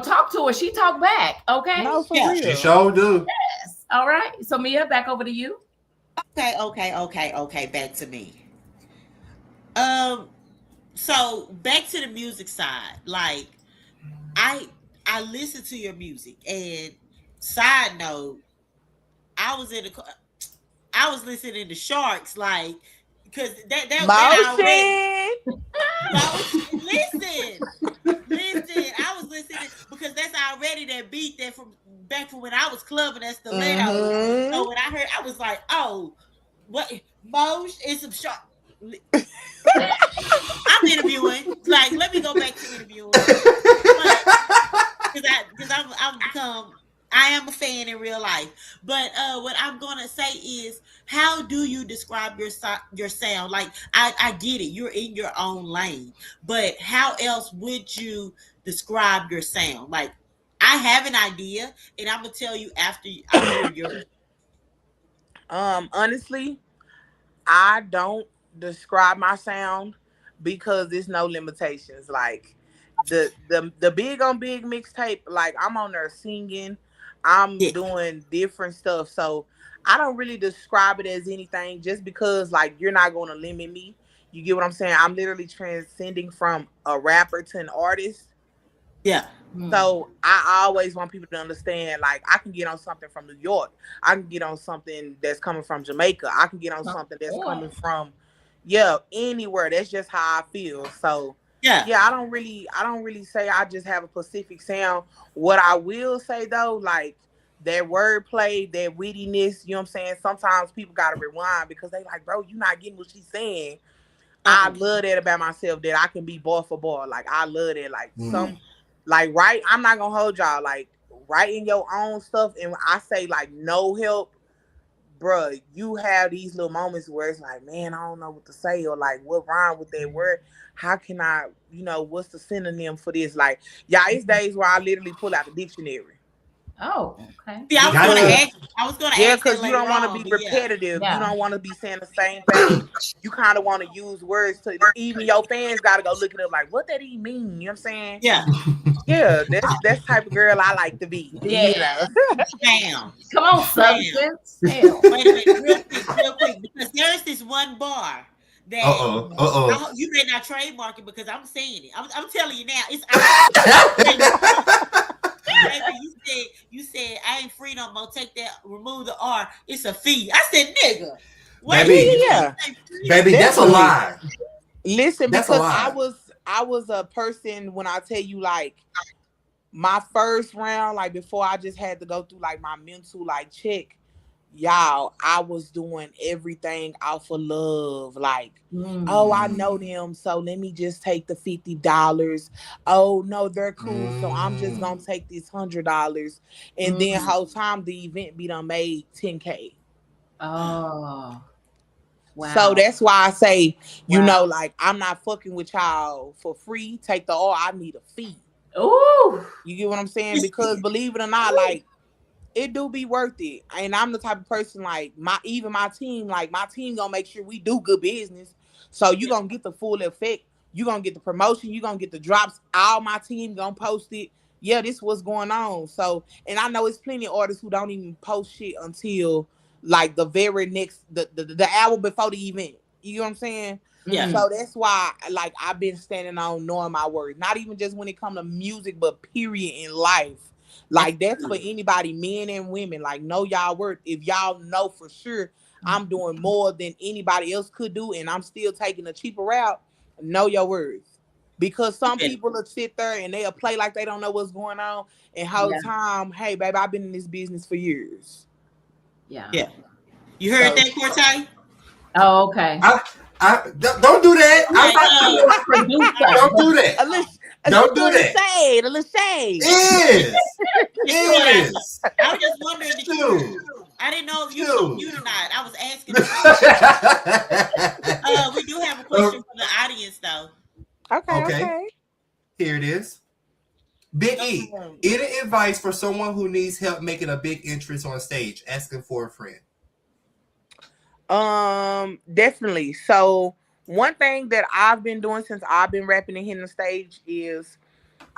Talk to her. She talk back. Okay. No, for Yeah. real. she sure do. Yes. All right. So Mia, back over to you. Okay. Back to me. So back to the music side. Like, I listen to your music, and side note, I was listening to Sharks, like, because that listen, I was listening because that's already that beat that from back from when I was clubbing, that stiletto. So when I heard, I was like, oh, what Moj is some Shark. I'm interviewing. Like, let me go back to interviewing. Because I am a fan in real life. But what I'm gonna say is, how do you describe your sound? Like, I get it, you're in your own lane, but how else would you describe your sound? Like, I have an idea, and I'm gonna tell you after I hear yours. Honestly, I don't describe my sound because there's no limitations. Like the big on big mixtape, like I'm on there singing, I'm doing different stuff. So I don't really describe it as anything just because like you're not going to limit me. You get what I'm saying? I'm literally transcending from a rapper to an artist. Yeah. So I always want people to understand, like, I can get on something from New York. I can get on something that's coming from Jamaica. I can get on something that's coming from, anywhere. That's just how I feel. So Yeah, I don't really say I just have a specific sound. What I will say though, like that wordplay, that wittiness, you know what I'm saying? Sometimes people gotta rewind because they like, bro, you not getting what she's saying. I love that about myself, that I can be bar for bar. Like I love that. Like right. I'm not gonna hold y'all. Like writing your own stuff, and I say like no help, bruh. You have these little moments where it's like, man, I don't know what to say, or like what rhyme with that word. How can I, what's the synonym for this? Like, y'all, it's days where I literally pull out the dictionary. Oh, okay. See, I was gonna ask because that you don't later want to on, be but yeah. repetitive. You don't want to be saying the same thing. You kind of want to use words to even your fans got to go look it up. Like, what that even mean? You know what I'm saying? Yeah. Yeah, that's the type of girl I like to be. Yeah. Damn. Come on, substance. Wait a minute, real quick, because there's this one bar that you may not trademark it because I'm saying it. I'm telling you now. You said I ain't free no more. Take that, remove the R. It's a fee. I said, nigga. Baby, that's a lie. Listen, that's because I was a person, when I tell you, like, my first round, like before I just had to go through like my mental like check, y'all, I was doing everything off of love. Like, oh, I know them, so let me just take the $50. Oh no, they're cool, so I'm just gonna take this $100. And then whole time the event be done made $10K. Oh. Wow. So that's why I say, like, I'm not fucking with y'all for free. Take the I need a fee. Ooh. You get what I'm saying? Because believe it or not, like, it do be worth it. And I'm the type of person, like, my team gonna make sure we do good business. So you gonna get the full effect. You gonna get the promotion. You gonna get the drops. All my team gonna post it. Yeah, this what's going on. So, and I know it's plenty of artists who don't even post shit until like the very next, the hour before the event. You know what I'm saying? Yeah. So that's why, like, I've been standing on knowing my worth. Not even just when it comes to music, but period in life. Like, that's for anybody, men and women. Like, know y'all worth. If y'all know for sure I'm doing more than anybody else could do, and I'm still taking a cheaper route, know your worth. Because some people will sit there and they'll play like they don't know what's going on, and whole time, hey, baby, I've been in this business for years. Yeah. You heard that, Cortay? Oh, okay. Don't do that. Don't do that. Don't do that. A little shade. Is. I was just wondering. I didn't know if you were mute or not. I was asking. We do have a question from the audience, though. Okay. Here it is. Big E, any advice for someone who needs help making a big entrance on stage? Asking for a friend. Definitely. So one thing that I've been doing since I've been rapping and hitting the stage is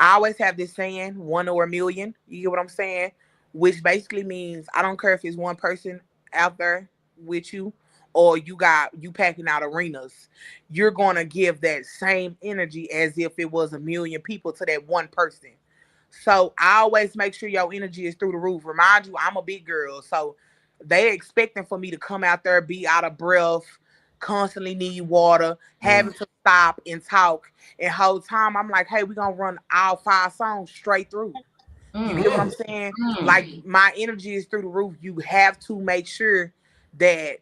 I always have this saying, 1 or a million. You get what I'm saying? Which basically means I don't care if it's one person out there with you or you packing out arenas. You're going to give that same energy as if it was a million people to that one person. So I always make sure your energy is through the roof. Remind you, I'm a big girl. So they expecting for me to come out there, be out of breath, constantly need water, having to stop and talk. And whole time I'm like, hey, we're going to run all 5 songs straight through. You get what I'm saying? Like, my energy is through the roof. You have to make sure that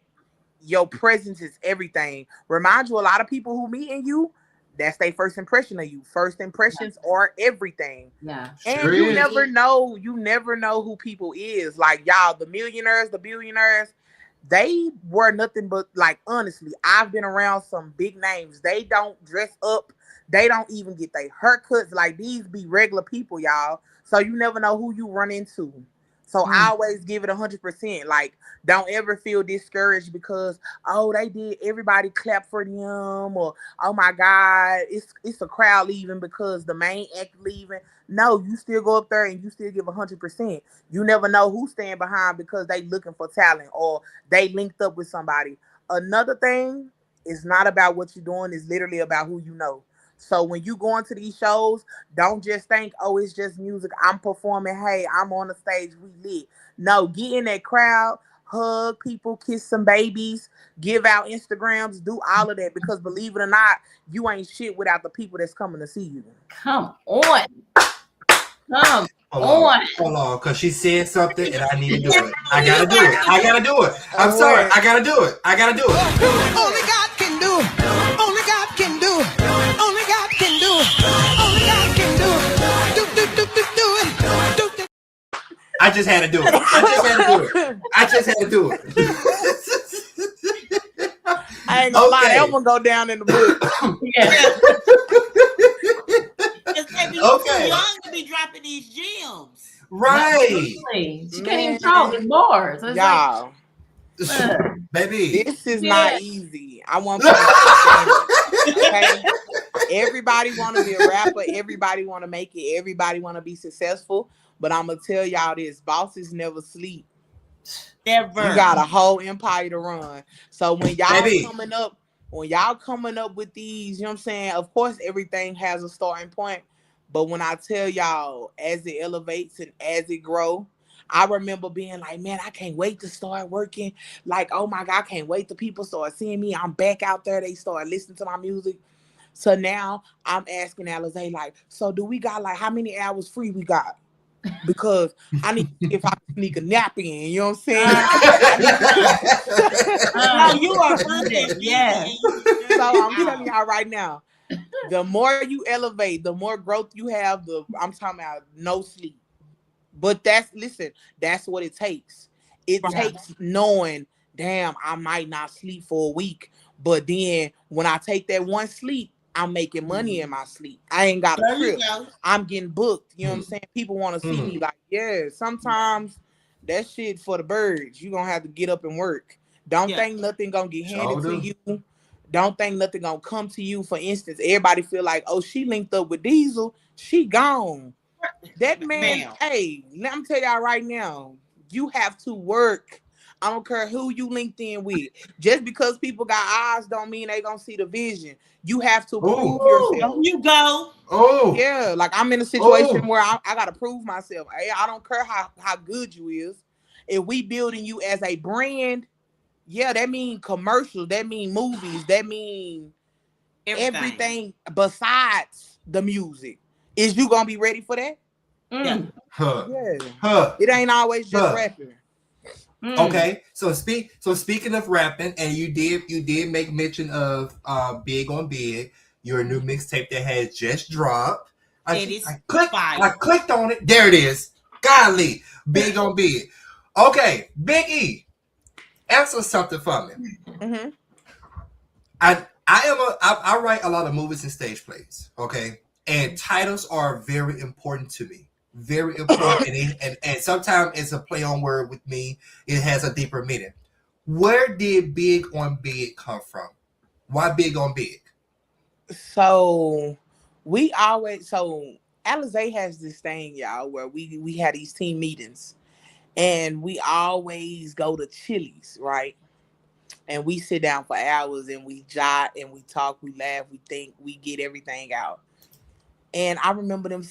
your presence is everything. Remind you, a lot of people who meeting you, that's their first impression of you. First impressions are everything. Yeah. And you never know who people is. Like, y'all, the millionaires, the billionaires, they were nothing but, like, honestly, I've been around some big names. They don't dress up. They don't even get their haircuts. Like, these be regular people, y'all. So you never know who you run into. So I always give it 100%. Like, don't ever feel discouraged because, oh, they did, everybody clap for them, or, oh my God, it's a crowd leaving because the main act leaving. No, you still go up there and you still give 100%. You never know who's staying behind because they looking for talent or they linked up with somebody. Another thing is not about what you're doing, it's literally about who you know. So when you go into these shows, don't just think, oh, it's just music. I'm performing. Hey, I'm on the stage. We lit. No, get in that crowd. hug people, kiss some babies, give out Instagrams, do all of that, because believe it or not, you ain't shit without the people that's coming to see you. Come on. Come Hold on. on, because she said something and I need to do it. I gotta do it. I gotta do it. I'm sorry. I gotta do it. I gotta do it. Only God can do it. Only God can do it. Only God can do it. Only God can do it. Do it. I just had to do it. I just had to do it. I ain't gonna lie, that one go down in the book. Okay. Too young to be dropping these gems. Right. She can't even talk in bars. Y'all. Baby. This is not easy. I want to okay? Everybody want to be a rapper. Everybody want to make it. Everybody want to be successful. But I'm going to tell y'all this. Bosses never sleep. Never. You got a whole empire to run. So when y'all coming up with these, you know what I'm saying? Of course, everything has a starting point. But when I tell y'all, as it elevates and as it grows, I remember being like, man, I can't wait to start working. Like, oh my God, I can't wait till people start seeing me. I'm back out there. They start listening to my music. So now I'm asking Alizé, like, so do we got like how many hours free we got? Because I need to see if I can sneak a nap in, you know what I'm saying? No, you are perfect. Yeah. So I'm telling y'all right now, the more you elevate, the more growth you have. I'm talking about no sleep. But that's what it takes. It takes knowing, damn, I might not sleep for a week, but then when I take that one sleep, I'm making money in my sleep. I ain't got a trip. I'm getting booked. You know what I'm saying? People want to see me like, yeah, sometimes that shit for the birds. You're going to have to get up and work. Don't think nothing going to get handed to you. Don't think nothing going to come to you. For instance, everybody feel like, oh, she linked up with Diesel. She gone. That man, hey, let me tell y'all right now, you have to work. I don't care who you linked in with. Just because people got eyes don't mean they gonna see the vision. You have to prove yourself. You go. Oh. Yeah, like I'm in a situation where I gotta prove myself. I don't care how good you is. If we building you as a brand, yeah, that mean commercials, that mean movies, that mean everything besides the music. Is you gonna be ready for that? Yeah. It ain't always just rapping. Okay, so speaking of rapping, and you did make mention of Big on Big, your new mixtape that has just dropped. I clicked on it. There it is. Golly, Big on Big. Okay, Big E, answer something for me. Mm-hmm. I write a lot of movies and stage plays. Okay, and titles are very important to me. Very important, and sometimes it's a play on word with me. It has a deeper meaning. Where did Big on Big come from? Why Big on Big? So Alizé has this thing, y'all, where we had these team meetings, and we always go to Chili's, right? And we sit down for hours and we jot and we talk, we laugh, we think, we get everything out. And I remember him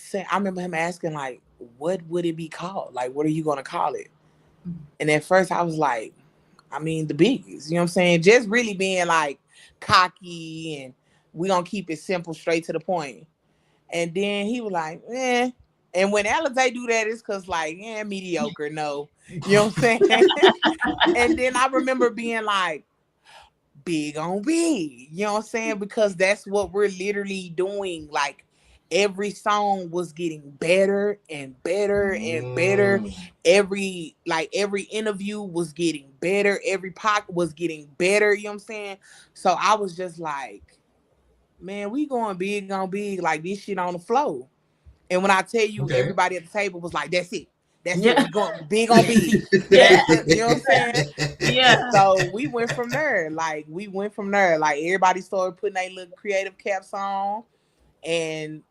asking, like, what would it be called? Like, what are you going to call it? And at first I was like, I mean, the biggest, you know what I'm saying? Just really being like cocky and we going to keep it simple, straight to the point. And then he was like, eh. And when Alizé do that, it's because like, mediocre, no. You know what I'm saying? And then I remember being like, Big on Big, you know what I'm saying? Because that's what we're literally doing. Like, every song was getting better and better and better. Every interview was getting better. Every pocket was getting better. You know what I'm saying? So I was just like, man, we going big on big, like this shit on the flow. And when I tell you, everybody at the table was like, that's it. That's it. We're going big on big. You know what I'm saying? Yeah. So we went from there. Like, everybody started putting their little creative caps on. And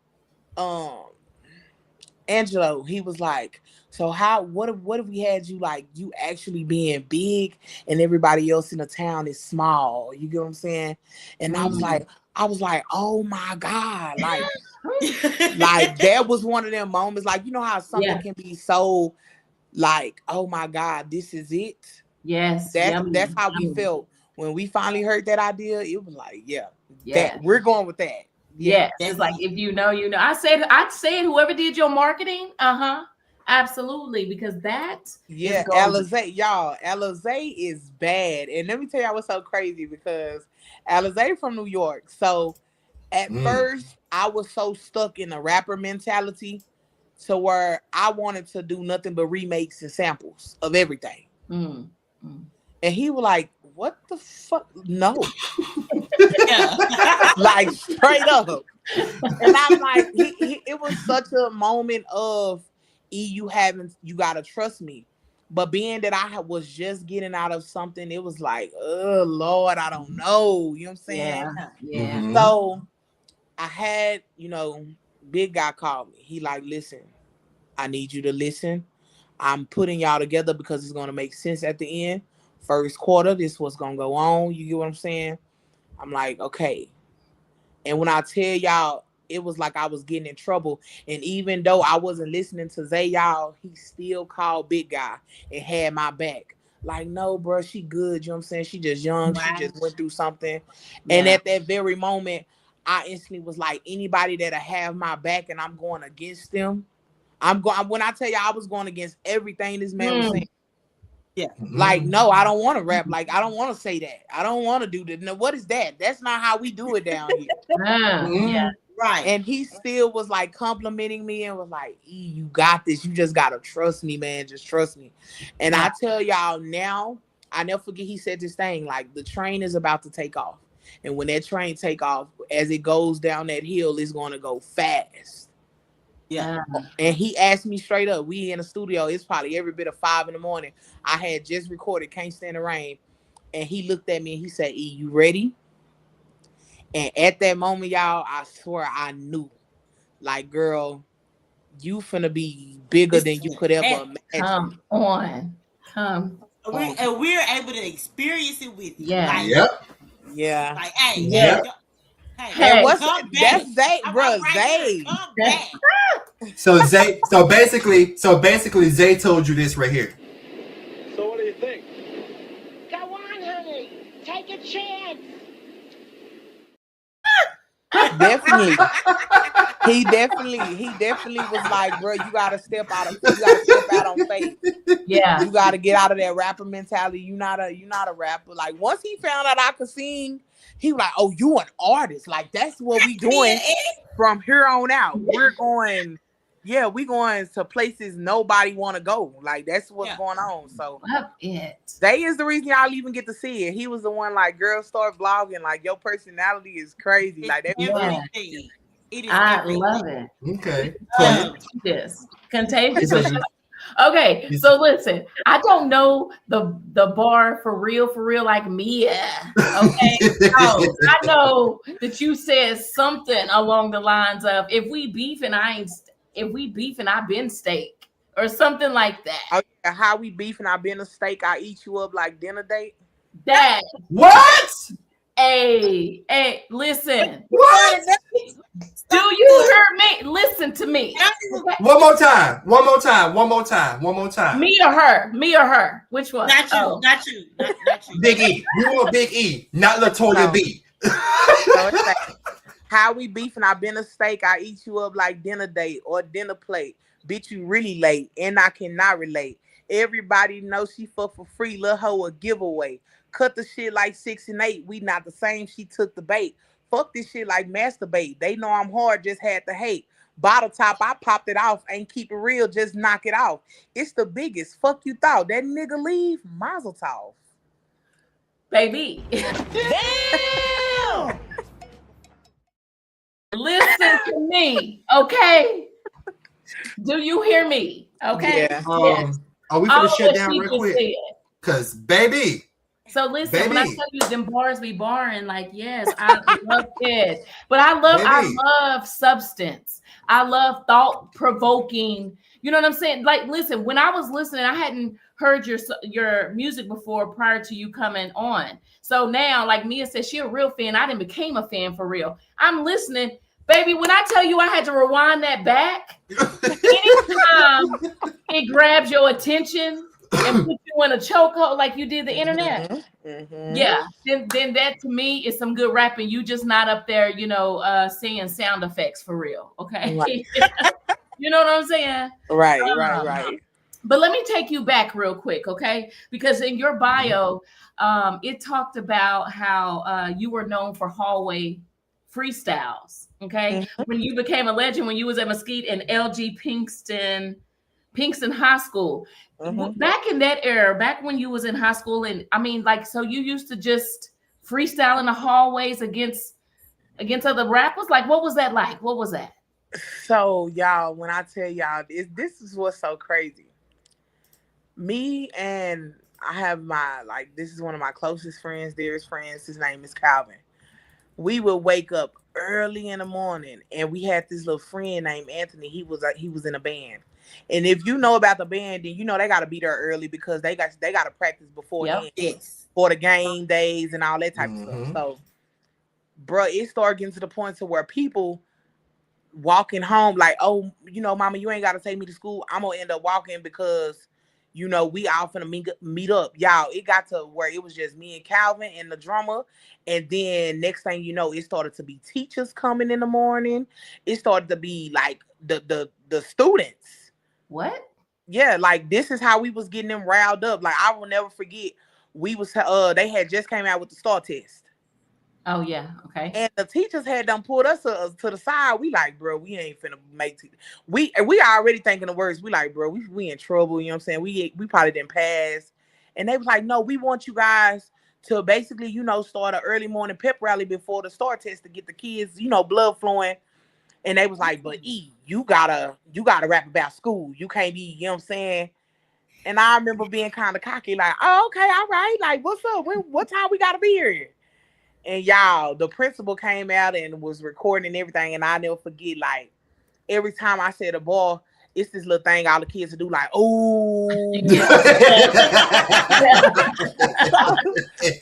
Angelo, he was like, so what if we had you like you actually being big and everybody else in the town is small? You get what I'm saying? And I was like, oh my God, like that was one of them moments. Like, you know how something can be so like, oh my God, this is it. Yes. That's how we felt when we finally heard that idea. It was like, Yeah. that we're going with that. Yes. It's like, if you know, you know. I'd say whoever did your marketing, absolutely, because that Alizé, y'all, Alizé is bad. And let me tell y'all what's so crazy, because Alizé from New York. So at first I was so stuck in a rapper mentality to where I wanted to do nothing but remakes and samples of everything. And he was like, what the fuck? No. Like, straight up. And I'm like, it was such a moment of, you gotta trust me. But being that I was just getting out of something, it was like, oh Lord, I don't know. You know what I'm saying? Yeah. So I had, big guy called me. He like, listen, I need you to listen. I'm putting y'all together because it's gonna make sense at the end. First quarter, this is what's gonna go on. You get what I'm saying? I'm like, okay. And when I tell y'all, it was like I was getting in trouble. And even though I wasn't listening to Zay, y'all, he still called big guy and had my back. Like, no, bro, she good. You know what I'm saying? She just young. Wow. She just went through something. Yeah. And at that very moment, I instantly was like, anybody that'll have my back and I'm going against them, when I tell you I was going against everything this man was saying. Yeah. Like, no, I don't want to rap. Like, I don't want to say that. I don't want to do that. No, what is that? That's not how we do it down here. Yeah. Right. And he still was like complimenting me and was like, you got this. You just got to trust me, man. Just trust me. And I tell y'all now, I never forget he said this thing, like, the train is about to take off. And when that train take off, as it goes down that hill, it's going to go fast. Yeah. And he asked me straight up, we in the studio, it's probably every bit of 5 a.m. I had just recorded Can't Stand the Rain. And he looked at me and he said, E, you ready? And at that moment, y'all, I swear I knew. Like, girl, you finna be bigger than you could ever imagine. Come on. And we're able to experience it with you. Yeah. Like, Yep. Yeah. Like, hey, yeah. Hey, what's that's Zay, bro? Zay. So basically, Zay told you this right here. So what do you think? Go on, honey. Take a chance. Definitely. He definitely was like, bro, you gotta step out on faith. Yeah. You gotta get out of that rapper mentality. You're not a rapper. Like, once he found out I could sing, he was like, oh, you an artist. Like, that's what we doing from here on out. We're going to places nobody want to go. Like, that's what's going on. So Zay is the reason y'all even get to see it. He was the one, like, girls start vlogging. Like, your personality is crazy. Like, that's everything. I love it. Okay. Contagious. Okay, so listen, I don't know the bar for real like Mia. Okay, I know that you said something along the lines of, if we beef and I been steak, or something like that. Oh, yeah, how we beef and I been a steak, I eat you up like dinner date. That what? Hey, listen. What? Do you hear me? Listen to me. One more time. Me or her? Which one? Not you. Big E. You want Big E, not Latoya B. So it's like, how we beefing? I been a steak. I eat you up like dinner date or dinner plate. Bitch, you really late, and I cannot relate. Everybody knows she fuck for free. Lil' hoe a giveaway. Cut the shit like 6 and 8. We not the same. She took the bait. Fuck this shit like masturbate. They know I'm hard. Just had to hate. Bottle top, I popped it off. Ain't keep it real. Just knock it off. It's the biggest. Fuck you thought. That nigga leave. Mazel tov. Baby. Damn. Listen to me, okay? Do you hear me? Okay. Yeah. Yes. Are we gonna shut down real quick? Cause baby. So listen, when I tell you them bars be barring, like, yes, I love it. But I love substance. I love thought provoking. You know what I'm saying? Like, listen, when I was listening, I hadn't heard your music before prior to you coming on. So now, like Mia said, she a real fan. I didn't became a fan for real. I'm listening. Baby, when I tell you I had to rewind that back, anytime it grabs your attention and puts you you in a chokehold like you did the internet. Mm-hmm. Yeah, then that to me is some good rapping. You just not up there, singing sound effects for real. Okay, Right. you know what I'm saying? Right. But let me take you back real quick, okay? Because in your bio, it talked about how you were known for hallway freestyles. Okay, when you became a legend, when you was at Mesquite and LG Pinkston High School. Back in that era, back when you was in high school, and I mean, like, so you used to just freestyle in the hallways against other rappers. Like, what was that like? What was that? So y'all, when I tell y'all this is what's so crazy. Me and I have this is one of my closest friends, dearest friends. His name is Calvin. We would wake up early in the morning, and we had this little friend named Anthony. He was in a band, and if you know about the band, then you know they got to be there early because they got to practice beforehand for the game days and all that type of stuff. So, bro, it started getting to the point to where people walking home like, oh, mama, you ain't got to take me to school. I'm gonna end up walking because we all finna meet up. Y'all, it got to where it was just me and Calvin and the drummer. And then next thing you know, it started to be teachers coming in the morning. It started to be like the students. What? Yeah, like this is how we was getting them riled up. Like I will never forget, they had just came out with the STAR test. Oh yeah, okay. And the teachers had them pulled us to the side. We like, bro, we ain't finna make we already thinking the words. We like, bro, we in trouble. You know what I'm saying? We probably didn't pass. And they was like, no, we want you guys to basically, start an early morning pep rally before the STAR test to get the kids, blood flowing. And they was like, but you gotta rap about school. You can't be, you know what I'm saying? And I remember being kind of cocky, like, oh, okay, all right. Like, what's up? What time we gotta be here? And y'all, the principal came out and was recording and everything. And I never forget, like, every time I said a ball, it's this little thing all the kids would do, like, oh.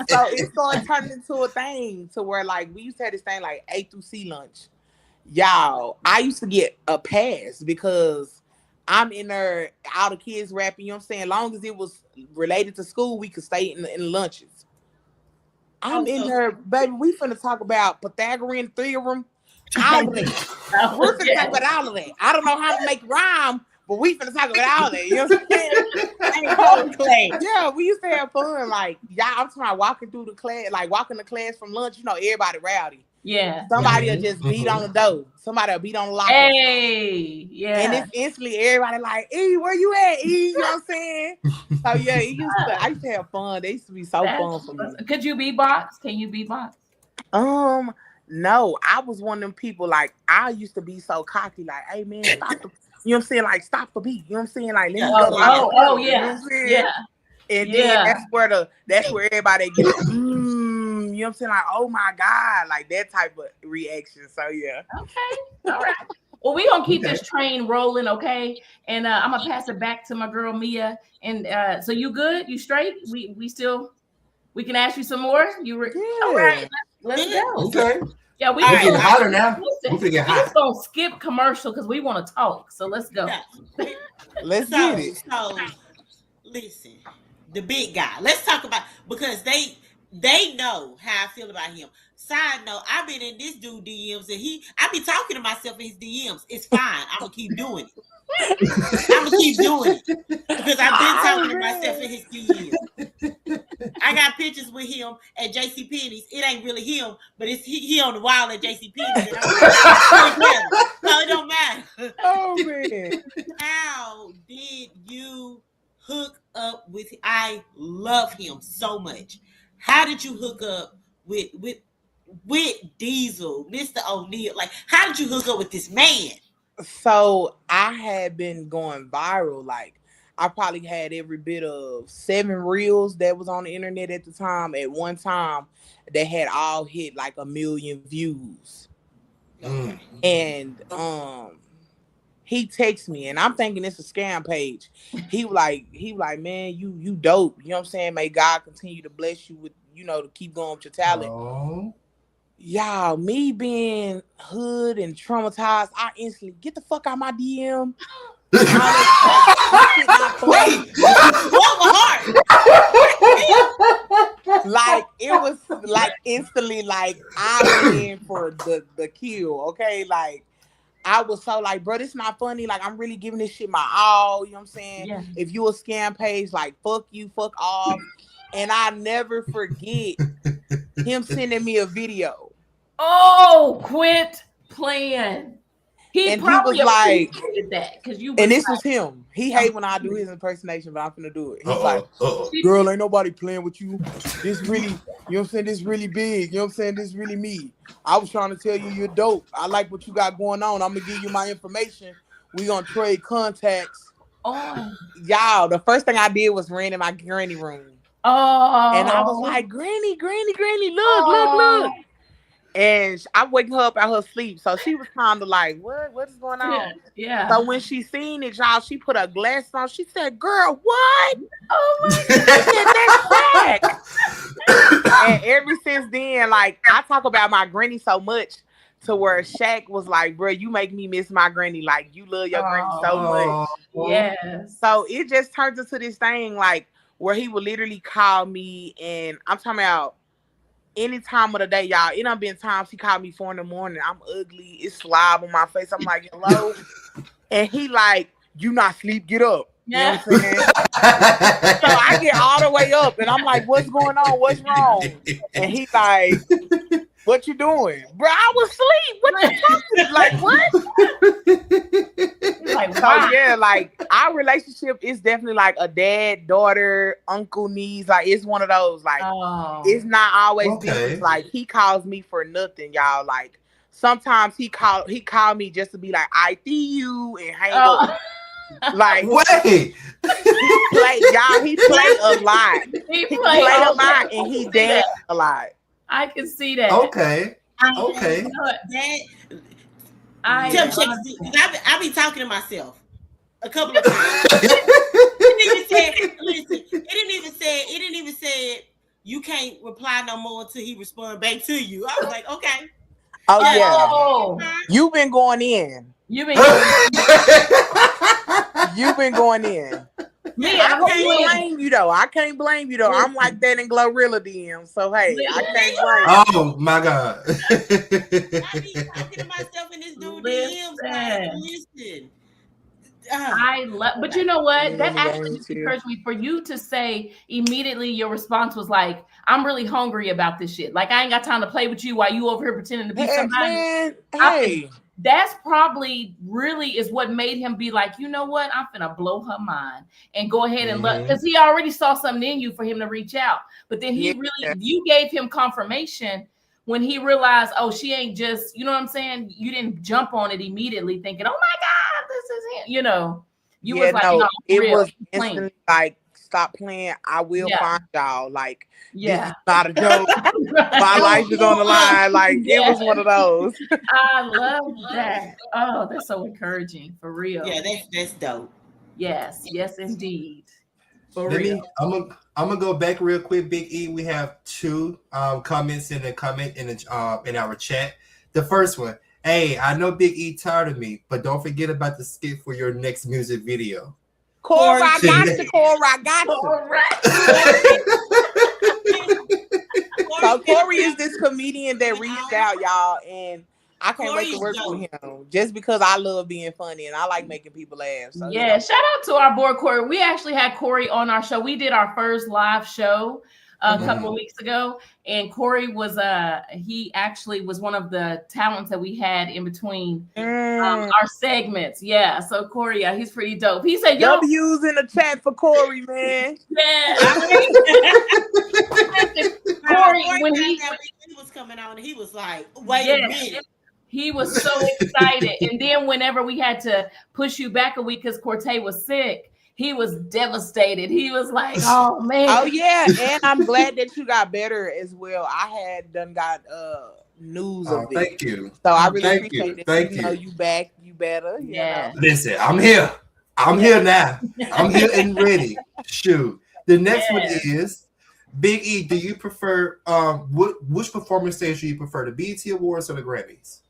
So it started turning into a thing to where, like, we used to have this thing like A through C lunch. Y'all, I used to get a pass because I'm in there, all the kids rapping, you know what I'm saying? As long as it was related to school, we could stay in the lunches. I'm in there, baby. We finna talk about Pythagorean theorem, all of that. We're finna talk about all of that. I don't know how to make rhyme, but we finna talk about all of that. You know what I'm saying? Yeah, we used to have fun. Like, y'all, I'm talking about walking through the class, like walking the class from lunch. Everybody rowdy. Yeah. Somebody will just beat on the door. Somebody will beat on the locker. Hey, yeah. And it's instantly everybody like, E, where you at? E, you know what I'm saying? So yeah, I used to have fun. They used to be so fun for me. Could you beatbox? Can you beatbox? No, I was one of them people, like, I used to be so cocky, like, hey man, stop the, you know what I'm saying? Like, stop the beat. You know what I'm saying? Like, let me go. Oh, yeah. You know what I'm saying? Yeah. And then that's where everybody gets, you know what I'm saying? Like, oh my God, like that type of reaction. So yeah. Okay. All right. Well, we're gonna keep this train rolling, okay? And I'm gonna pass it back to my girl Mia. And so you good? You straight? We can ask you some more. All right, let's go. Okay. Yeah, we're getting hotter now. We're getting hot. We're just gonna skip commercial because we want to talk. So let's go. Let's get it. So listen, the big guy. Let's talk about, because they know how I feel about him. Side note, I've been in this dude DMs and I be talking to myself in his DMs. It's fine. I'm gonna keep doing it. I'm gonna keep doing it because I've been talking to myself in his DMs. I got pictures with him at JCPenney's. It ain't really him, but it's he on the wall at JCPenney's. So it don't matter. Oh man, how did you hook up with? I love him so much. How did you hook up with Diesel, Mr. O'Neal? Like, how did you hook up with this man? So I had been going viral. Like, I probably had every bit of 7 reels that was on the internet at the time. At one time, they had all hit like 1 million views. Okay. And he texts me, and I'm thinking it's a scam page. He was like, man, you dope. You know what I'm saying? May God continue to bless you with, to keep going with your talent. Oh. Y'all, me being hood and traumatized, I instantly get the fuck out my DM. Wait, what was hard? Like it was like instantly like I went in for the kill. Okay, like I was so like, bro, this not funny. Like I'm really giving this shit my all. You know what I'm saying? Yeah. If you a scam page, like fuck you, fuck off. And I never forget him sending me a video. Oh, quit playing. He And he probably was like- appreciated that because you. And was this was him. He hate when I do his impersonation, but I'm finna do it. He's like, Uh-oh. girl, ain't nobody playing with you. This really, you know what I'm saying? This really big. You know what I'm saying? This really me. I was trying to tell you you're dope. I like what you got going on. I'm gonna give you my information. We gonna trade contacts. Oh. Y'all, the first thing I did was ran in my granny room. Oh. And I was like, Granny, look. And I'm waking her up out her sleep. So she was kind of like, what is going on? Yeah. So when she seen it, y'all, she put her glasses on. She said, girl, what? Oh my She said, that's Shaq. And ever since then, like, I talk about my granny so much to where Shaq was like, bro, you make me miss my granny. Like, you love your granny so much. Yes. So it just turns into this thing, like, where he would literally call me, and I'm talking about any time of the day, y'all. It done been times he called me 4 a.m. I'm ugly. It's slob on my face. I'm like, hello. And he like, you not sleep, get up. You know what I'm saying? So I get all the way up and I'm like, what's going on? What's wrong? And he like, what you doing? Bro, I was asleep. What you talking? Like, what? Like, So wow. yeah, like our relationship is definitely like a dad, daughter, uncle, niece. Like it's one of those. Like it's not always business. Like he calls me for nothing, y'all. Like sometimes he called me just to be like, I see you and hang up. Like wait, he play, y'all. He play a lot. He He play play a a lot and he dance a lot. I can see that. okay. Okay. Tell chicks, I be talking to myself a couple of times. It didn't even say you can't reply no more until he respond back to you. I was like, okay. Oh yeah. You've been going in. You've been going in. Yeah, I can't blame you though. I'm like that in Glorilla DM. So hey, I can't blame. Oh my God. I be talking to myself in this dude DMs. Like, listen. I love, but you know what? That actually just encouraged me for you to say immediately. Your response was like, "I'm really hungry about this shit. Like, I ain't got time to play with you while you over here pretending to be somebody." Man, hey, that's probably really is what made him be like, you know what? I'm finna blow her mind and go ahead and look, because he already saw something in you for him to reach out. But then you gave him confirmation when he realized, oh, she ain't just, you know what I'm saying? You didn't jump on it immediately thinking, oh my God, this is him. You know, you was like, no, it was instantly like, stop playing. I will find y'all. Like, this is not a joke. My life is on the line. Like, it was one of those. I love that. Oh, that's so encouraging. For real. Yeah, that's dope. Yes, indeed. For Let real. me, I'm gonna go back real quick, Big E. We have 2 comments in our chat. The first one, hey, I know Big E tired of me, but don't forget about the skit for your next music video. Cora, I got you. So Corey is this comedian that reached out, y'all, and I can't wait to work with him just because I love being funny and I like making people laugh. So, yeah, shout out to our boy Corey. We actually had Corey on our show. We did our first live show a couple of weeks ago, and Corey was he actually was one of the talents that we had in between our segments. Yeah, so Corey, he's pretty dope. He said, "Yo, W's in the chat for Corey, man." Yeah. Corey, when he was coming on, he was like, "Wait a minute." He was so excited. And then whenever we had to push you back a week because Cortez was sick, he was devastated. He was like, oh, man. Oh, yeah. And I'm glad that you got better as well. I had got news of it. Thank you. So I really appreciate it. Thank you. Know you back, you better. Yeah. Listen, I'm here. I'm here now. I'm here and ready. Shoot. The next one is, Big E, do you prefer, which performance stage do you prefer, the BET Awards or the Grammys?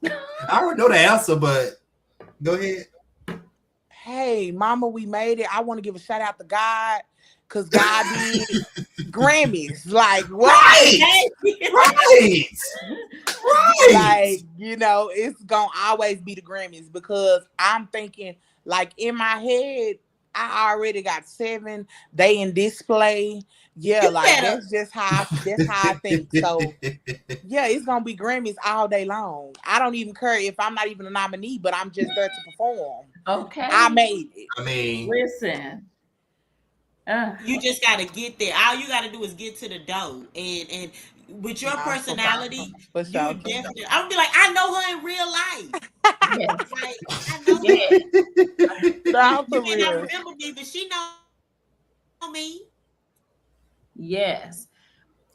I already know the answer, but go ahead. hey, mama, we made it. I want to give a shout out to God because God did Grammys. Like, what? Right. Right. Right. Like, you know, it's gonna always be the Grammys because I'm thinking, like, in my head, I already got 7. They in display. Yeah, You like better. that's how I think. So yeah, it's gonna be Grammys all day long. I don't even care if I'm not even a nominee, but I'm just there to perform. Okay. I made it. I mean, Listen. You just gotta get there. All you gotta do is get to the door, and with your Nah, personality, for you sure. definitely. I'm gonna be like, I know her in real life. Yes. Like, I know her. Yes. Nah, You for may not real. remember me, but she know me. Yes.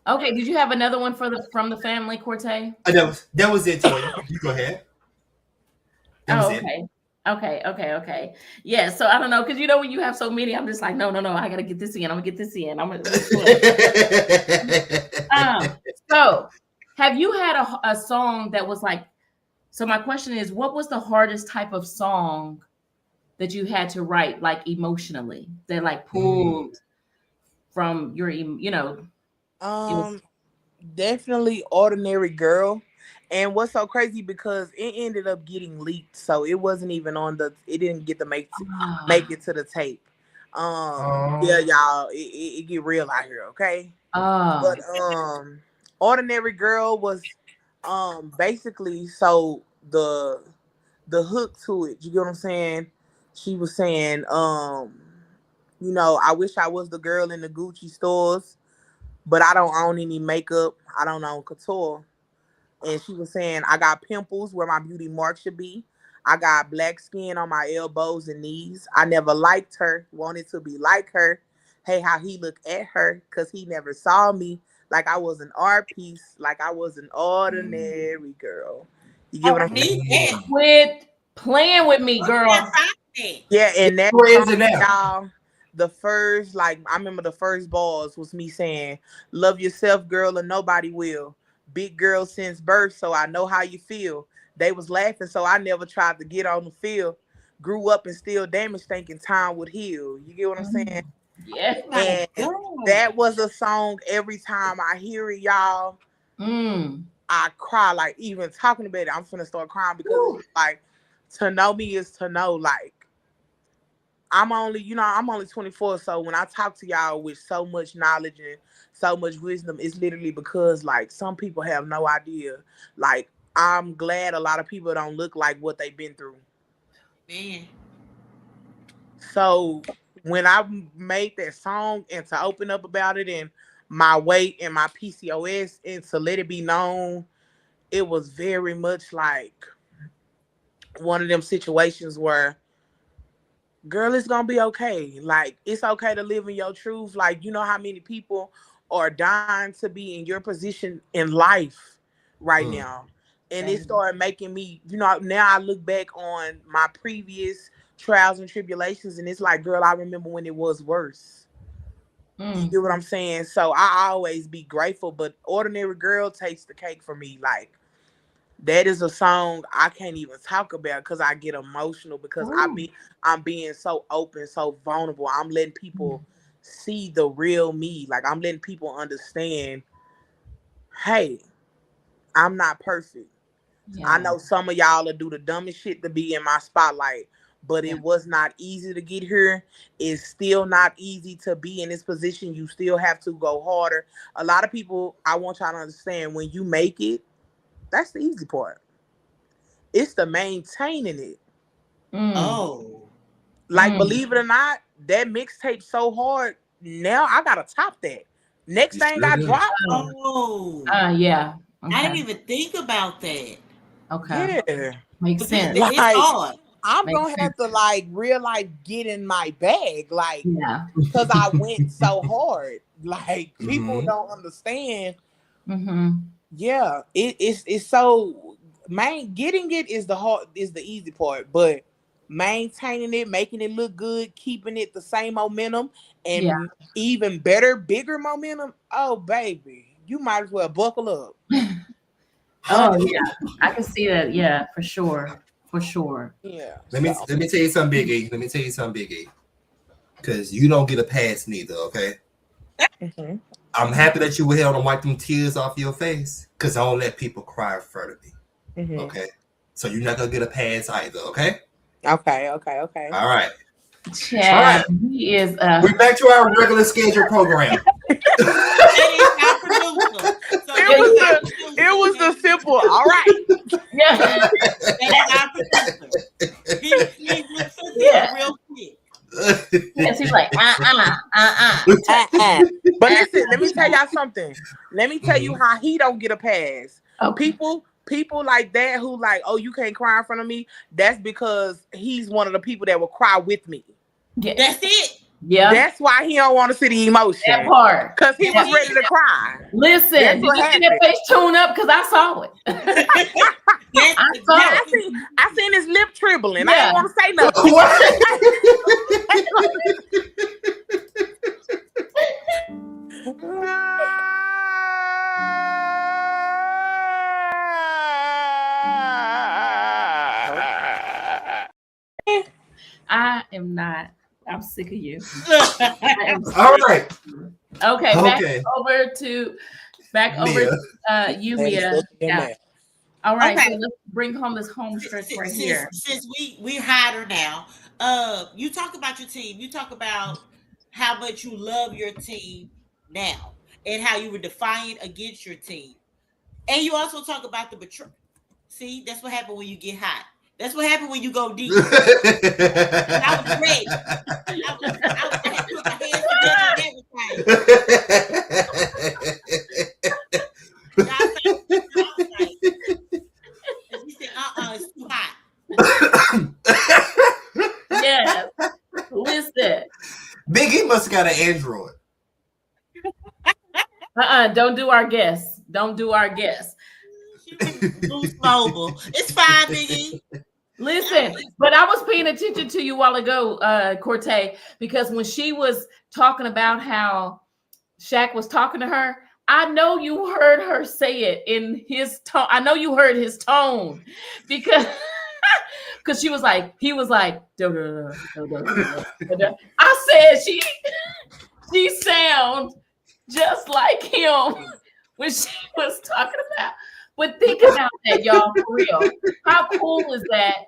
Okay. Did you have another one from the family, Corte? that was it, Toya. You go ahead. That was Oh, it. okay. Yeah, so I don't know, because you know when you have so many, I'm just like, no, I gotta get this in. I'm gonna get this in. I'm gonna so have you had a song that was like, so my question is, what was the hardest type of song that you had to write, like emotionally, that like pulled from your, you know, it was Definitely Ordinary Girl. And what's so crazy because it ended up getting leaked, so it wasn't even on the. It didn't get to make it to the tape. Yeah, y'all, it get real out here, okay? But Ordinary Girl was basically so the hook to it. You get what I'm saying? She was saying you know, I wish I was the girl in the Gucci stores, but I don't own any makeup. I don't own couture. And she was saying, I got pimples where my beauty mark should be. I got black skin on my elbows and knees. I never liked her, wanted to be like her. Hey, how he looked at her, because he never saw me like I was an art piece, like I was an ordinary girl. You get what I'm saying? quit playing with me, girl. Yeah, and that Where is it song, now? y'all, the first, like, I remember the first bars was me saying, love yourself, girl, and nobody will. Big girl since birth, so I know how you feel. They was laughing, so I never tried to get on the field. Grew up and still damaged, thinking time would heal. You get what I'm saying? Yeah. And that was a song, every time I hear it, y'all, I cry. Like, even talking about it, I'm finna start crying because it's like, to know me is to know, like, I'm only 24, so when I talk to y'all with so much knowledge and so much wisdom, it's literally because, like, some people have no idea. Like, I'm glad a lot of people don't look like what they've been through. Man. So when I made that song and to open up about it and my weight and my PCOS and to let it be known, it was very much like one of them situations where, girl, it's gonna be okay. Like, it's okay to live in your truth. Like, you know how many people are dying to be in your position in life right now. And it started making me, you know, now I look back on my previous trials and tribulations, and it's like, girl, I remember when it was worse. You get what I'm saying? So I always be grateful, but Ordinary Girl takes the cake for me. Like, that is a song I can't even talk about because I get emotional because I'm being so open, so vulnerable. I'm letting people see the real me. Like, I'm letting people understand, hey, I'm not perfect. Yeah. I know some of y'all will do the dumbest shit to be in my spotlight, but it was not easy to get here. It's still not easy to be in this position. You still have to go harder. A lot of people, I want y'all to understand, when you make it, that's the easy part. It's the maintaining it. Oh. Like, believe it or not, that mixtape so hard. Now I gotta top that. Next thing I drop. Oh. Yeah. Okay. I didn't even think about that. Okay. Yeah. Makes sense. It's hard. I'm gonna have to, like, real life get in my bag, like, because I went so hard. Like, people don't understand. Yeah, it's so, getting it is the easy part, but maintaining it, making it look good, keeping it the same momentum, and even better, bigger momentum. Oh, baby, you might as well buckle up. Oh yeah, I can see that. Yeah, for sure. for sure. Yeah. Let me tell you something, Big E. Let me tell you something, Big E. Because you don't get a pass neither, okay? Mm-hmm. I'm happy that you were able to wipe them tears off your face because I don't let people cry in front of me. Mm-hmm. Okay? So you're not going to get a pass either, okay? Okay. All right. Chad, All right. he is. We're back to our regular schedule program. It was the simple. All right. Yeah. Yeah. Real quick. Yes, he's like, But listen, let me tell y'all something. Let me tell you how he don't get a pass. Okay. People like that who like, oh, you can't cry in front of me. That's because he's one of the people that will cry with me. Yeah. That's it. Yeah. That's why he don't want to see the emotion. That part. Because he was ready to cry. Listen, did you see that face tune up? Because I saw it. I seen his lip trembling. I didn't want to say nothing. I am not. I'm sick of you. All right. Okay. Back over to you, Mia. Yeah. All right. Okay. So let's bring home this home stretch right here. Since we hired her now, you talk about your team. You talk about how much you love your team now and how you were defiant against your team. And you also talk about the betrayal. See, that's what happened when you get hot. That's what happened when you go deep. I was ready. I had to put my hands together and everything. And she said, it's too hot. Yes. Listen. Biggie must have got an Android. Don't do our guests. Don't do our guests. Boost Mobile. It's fine, Biggie. Listen, but I was paying attention to you a while ago, Cortez, because when she was talking about how Shaq was talking to her, I know you heard her say it in his tone. I know you heard his tone because he was like, duh, duh, duh, duh, duh, duh, duh. I said she sounds just like him when she was talking about. But think about that, y'all, for real. How cool is that?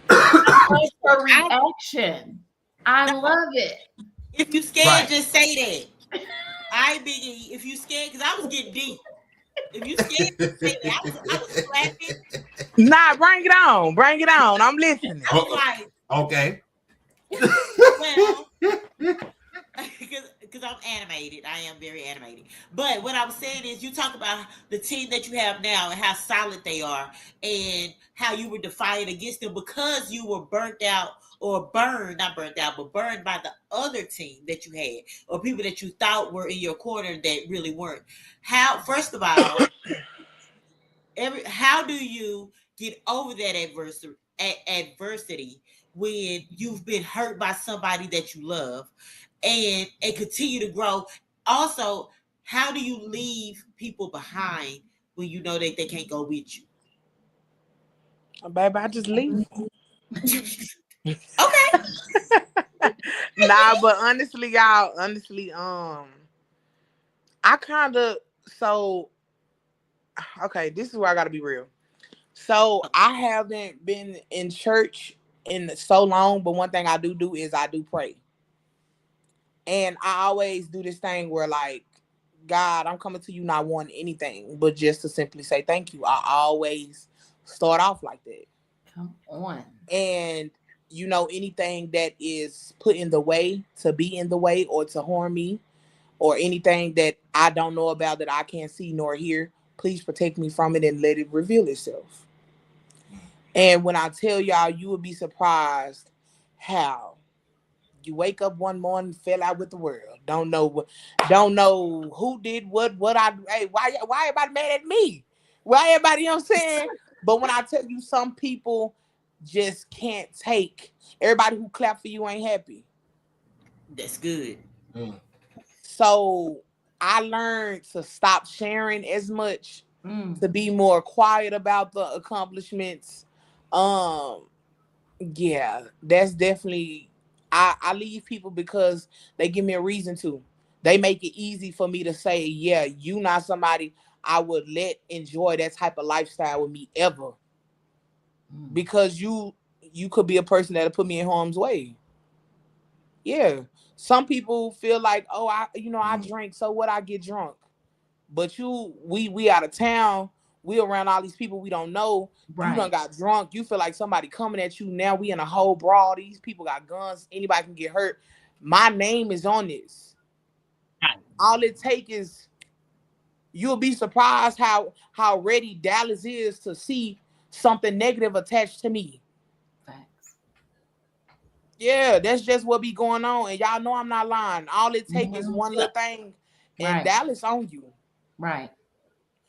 I like her reaction. I love it. If you scared, just say that. I Biggie, if you scared, because I was getting deep. If you scared, just say that. I was clapping. Nah, bring it on. Bring it on. I'm listening. I was like, okay. Well, because I'm animated. I am very animated. But what I was saying is you talk about the team that you have now and how solid they are and how you were defiant against them because you were burnt out or burned, not burnt out, but burned by the other team that you had or people that you thought were in your corner that really weren't. How, first of all, how do you get over that adversity when you've been hurt by somebody that you love and continue to grow? Also, how do you leave people behind when you know that they can't go with you? Baby, I just leave. Okay. Nah, but honestly, y'all, I kind of, okay, this is where I got to be real. So I haven't been in church in so long, but one thing I do is I do pray. And I always do this thing where like, God, I'm coming to you not wanting anything, but just to simply say thank you. I always start off like that. Come on. And you know, anything that is put in the way, to be in the way or to harm me, or anything that I don't know about that I can't see nor hear, please protect me from it and let it reveal itself. And when I tell y'all, you would be surprised how you wake up one morning, fell out with the world. Don't know who did what hey, why everybody mad at me? Why everybody, you know what I'm saying? But when I tell you, some people just can't take, everybody who clap for you ain't happy. That's good. So I learned to stop sharing as much, to be more quiet about the accomplishments, Yeah, that's definitely. I leave people because they give me a reason to. They make it easy for me to say, yeah, you not somebody I would let enjoy that type of lifestyle with me ever, because you could be a person that'll put me in harm's way. Yeah, some people feel like, oh, I drink, so what? I get drunk. But we out of town. We around all these people we don't know. You done Right. got drunk. You feel like somebody coming at you. Now we in a whole brawl. These people got guns. Anybody can get hurt. My name is on this. All it take is, you'll be surprised how ready Dallas is to see something negative attached to me. Facts. Yeah, that's just what be going on. And y'all know I'm not lying. All it take is one little thing, and Right. Dallas on you. Right.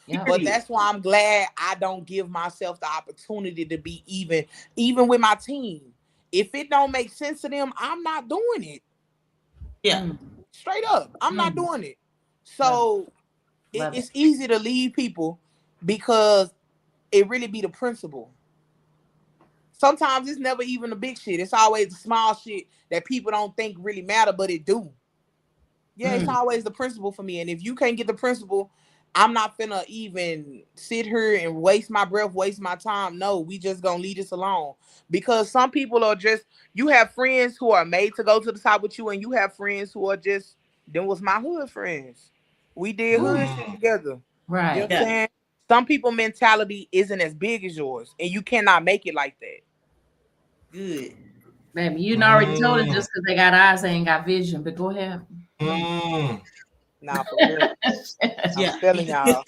Yep. But that's why I'm glad I don't give myself the opportunity to be even with my team. If it don't make sense to them, I'm not doing it. Yeah. Straight up, I'm not doing it. So it's easy to leave people because it really be the principle. Sometimes it's never even the big shit. It's always the small shit that people don't think really matter, but it do. Yeah, it's always the principle for me. And if you can't get the principle, I'm not finna even sit here and waste my breath, waste my time. No, we just gonna leave this alone. Because some people are just, you have friends who are made to go to the top with you, and you have friends who are just, them was my hood friends. We did hood shit together. Right. You know what I'm saying? Some people mentality isn't as big as yours, and you cannot make it like that. Good. Baby, you already told it, just because they got eyes, they ain't got vision. But go ahead. Nah, for real. I'm telling y'all.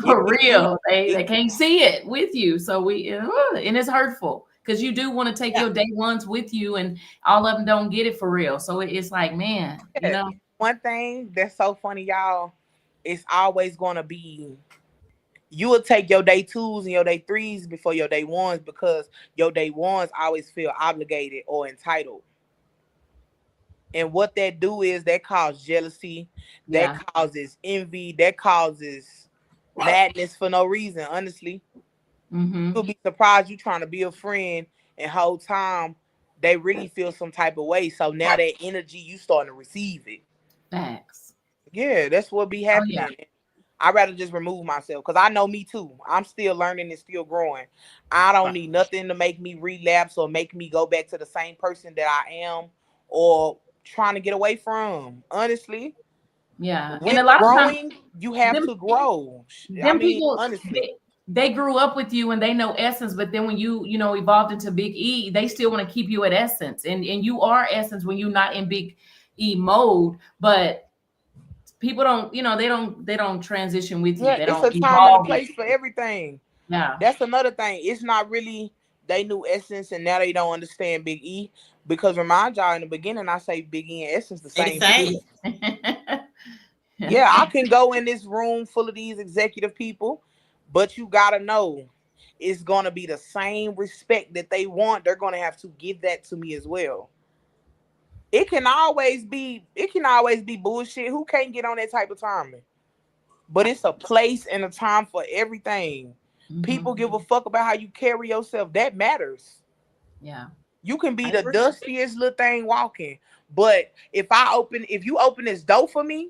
For real. They can't see it with you. So and it's hurtful because you do want to take your day ones with you, and all of them don't get it for real. So it's like, man, you know. One thing that's so funny, y'all, it's always gonna be, you will take your day twos and your day threes before your day ones, because your day ones always feel obligated or entitled. And what that do is that causes jealousy, that causes envy, that causes madness for no reason, honestly. You'll be surprised you trying to be a friend, and whole time they really feel some type of way. So now that energy, you starting to receive it. Facts. Yeah, that's what be happening. I'd rather just remove myself, because I know me too. I'm still learning and still growing. I don't need nothing to make me relapse or make me go back to the same person that I am or trying to get away from. Honestly. Yeah. With And a lot of growing, times you have to grow. I mean, people, honestly. they grew up with you and they know essence, but then when you evolved into Big E, they still want to keep you at essence. And you are essence when you're not in Big E mode, but people don't, they don't transition with you. Yeah, They it's don't a time and a evolve with place for everything. Yeah. That's another thing. It's not really they knew essence and now they don't understand Big E. Because remind y'all, in the beginning, I say Big E and essence the same thing. Yeah, I can go in this room full of these executive people, but you gotta know it's gonna be the same respect that they want. They're gonna have to give that to me as well. It can always be bullshit. Who can't get on that type of timing? But it's a place and a time for everything. People give a fuck about how you carry yourself. That matters. Yeah. You can be the dustiest little thing walking, but if you open this door for me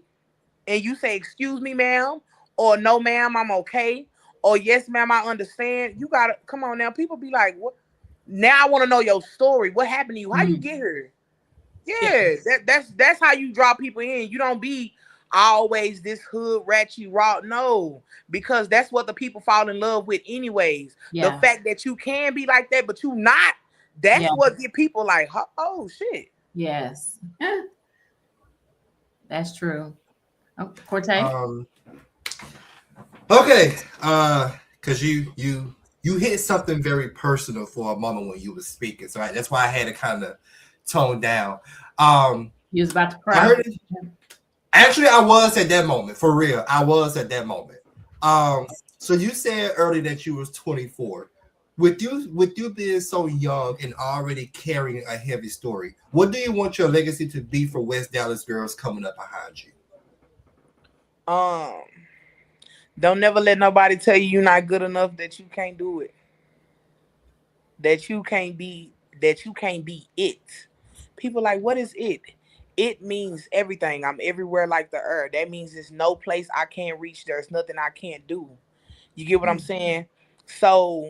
and you say, "Excuse me, ma'am," or "No, ma'am, I'm okay," or "Yes, ma'am, I understand," you gotta come on now. People be like, "What?" Now I want to know your story. What happened to you? How you get here? Yeah, that's how you draw people in. You don't be always this hood ratchet raw. No, because that's what the people fall in love with anyways. The fact that you can be like that, but you not, that's what get people like, oh shit. Yes. That's true. Oh, Cortez? Okay. Because you hit something very personal for a moment when you were speaking. So that's why I had to kind of tone down. You was about to cry. Actually, I was at that moment. For real. I was at that moment. So you said earlier that you was 24. With you being so young and already carrying a heavy story, what do you want your legacy to be for West Dallas girls coming up behind you? Don't never let nobody tell you you're not good enough, that you can't do it. that you can't be it. People like, what is it? It means everything. I'm everywhere like the earth. That means there's no place I can't reach. There's nothing I can't do. You get what I'm saying? So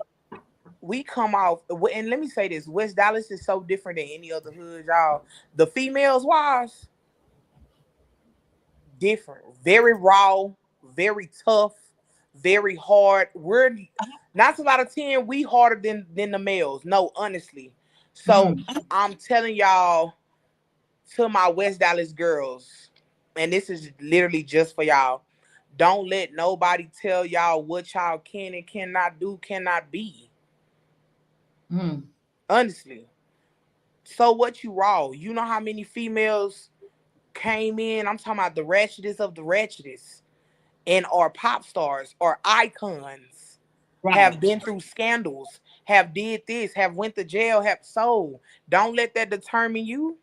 we come off, and let me say this: West Dallas is so different than any other hood, y'all. The females wise, different, very raw, very tough, very hard. We're 9 out of 10, we harder than the males. No, honestly. So I'm telling y'all, to my West Dallas girls, and this is literally just for y'all, don't let nobody tell y'all what y'all can and cannot do, cannot be. Honestly. So what you raw? You know how many females came in? I'm talking about the ratchetest of the ratchetest, and are pop stars or icons, have been through scandals, have did this, have went to jail, have sold. Don't let that determine you.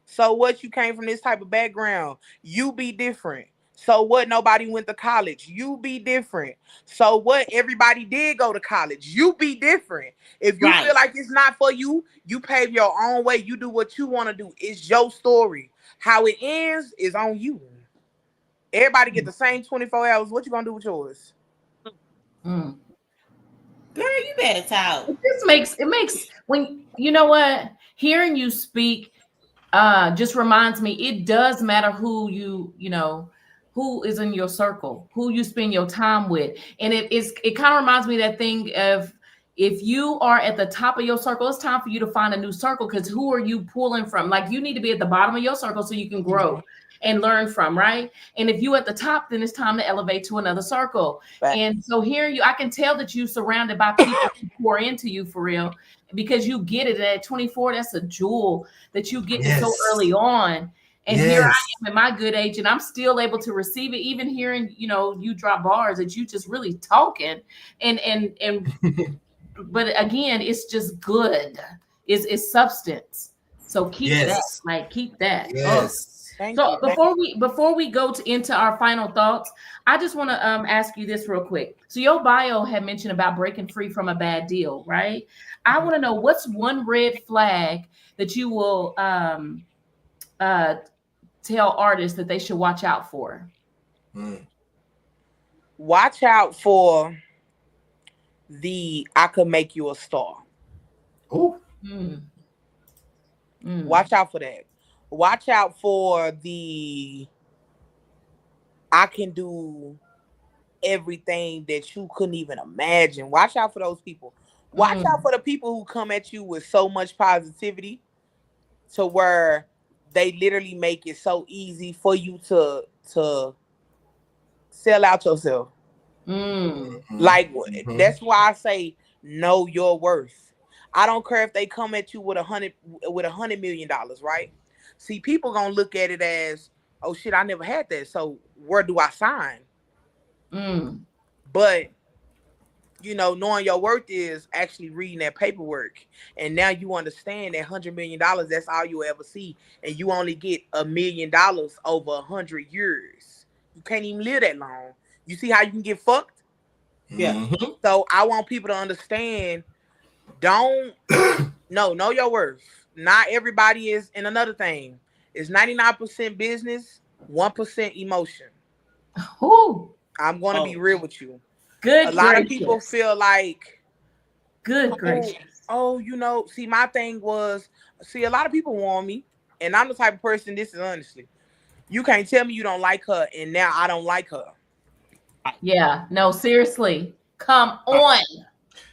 So what? You came from this type of background, you be different. So what? Nobody went to college, you be different. So what? Everybody did go to college, you be different. If you feel like it's not for you, you pave your own way, you do what you want to do. It's your story. How it ends is on you. Everybody get the same 24 hours. What you gonna do with yours? Girl, you better talk. It makes when you know what, hearing you speak just reminds me it does matter who you know, who is in your circle, who you spend your time with. And it kind of reminds me of that thing of, if you are at the top of your circle, it's time for you to find a new circle, because who are you pulling from? Like, you need to be at the bottom of your circle so you can grow and learn from, right? And if you at the top, then it's time to elevate to another circle. Right. And so here I can tell that you surrounded by people who pour into you for real, because you get it at 24. That's a jewel that you get so early on. And here I am at my good age, and I'm still able to receive it, even hearing, you know, you drop bars that you just really talking and but again, it's just good. It's substance. So keep that. Like, keep that. Yes. So before we go into our final thoughts, I just want to ask you this real quick. So your bio had mentioned about breaking free from a bad deal, right? I want to know, what's one red flag that you will tell artists that they should watch out for? Watch out for I could make you a star. Oh. Watch out for that. Watch out for I can do everything that you couldn't even imagine. Watch out for those people. Watch out for the people who come at you with so much positivity to where they literally make it so easy for you to sell out yourself. Like, that's why I say know your worth. I don't care if they come at you with $100 million, right? See, people gonna look at it as, oh shit, I never had that, so where do I sign? But you know, knowing your worth is actually reading that paperwork, and now you understand that $100 million, that's all you ever see, and you only get $1 million over 100 years. You can't even live that long. You see how you can get fucked? Yeah. So I want people to understand, know your worth. Not everybody is. And another thing, it's 99% business, 1% emotion. I'm going to be real with you. A lot of people feel like, oh, you know, see, my thing was, a lot of people want me, and I'm the type of person, this is honestly, you can't tell me you don't like her, and now I don't like her. Yeah, no, seriously. Come on.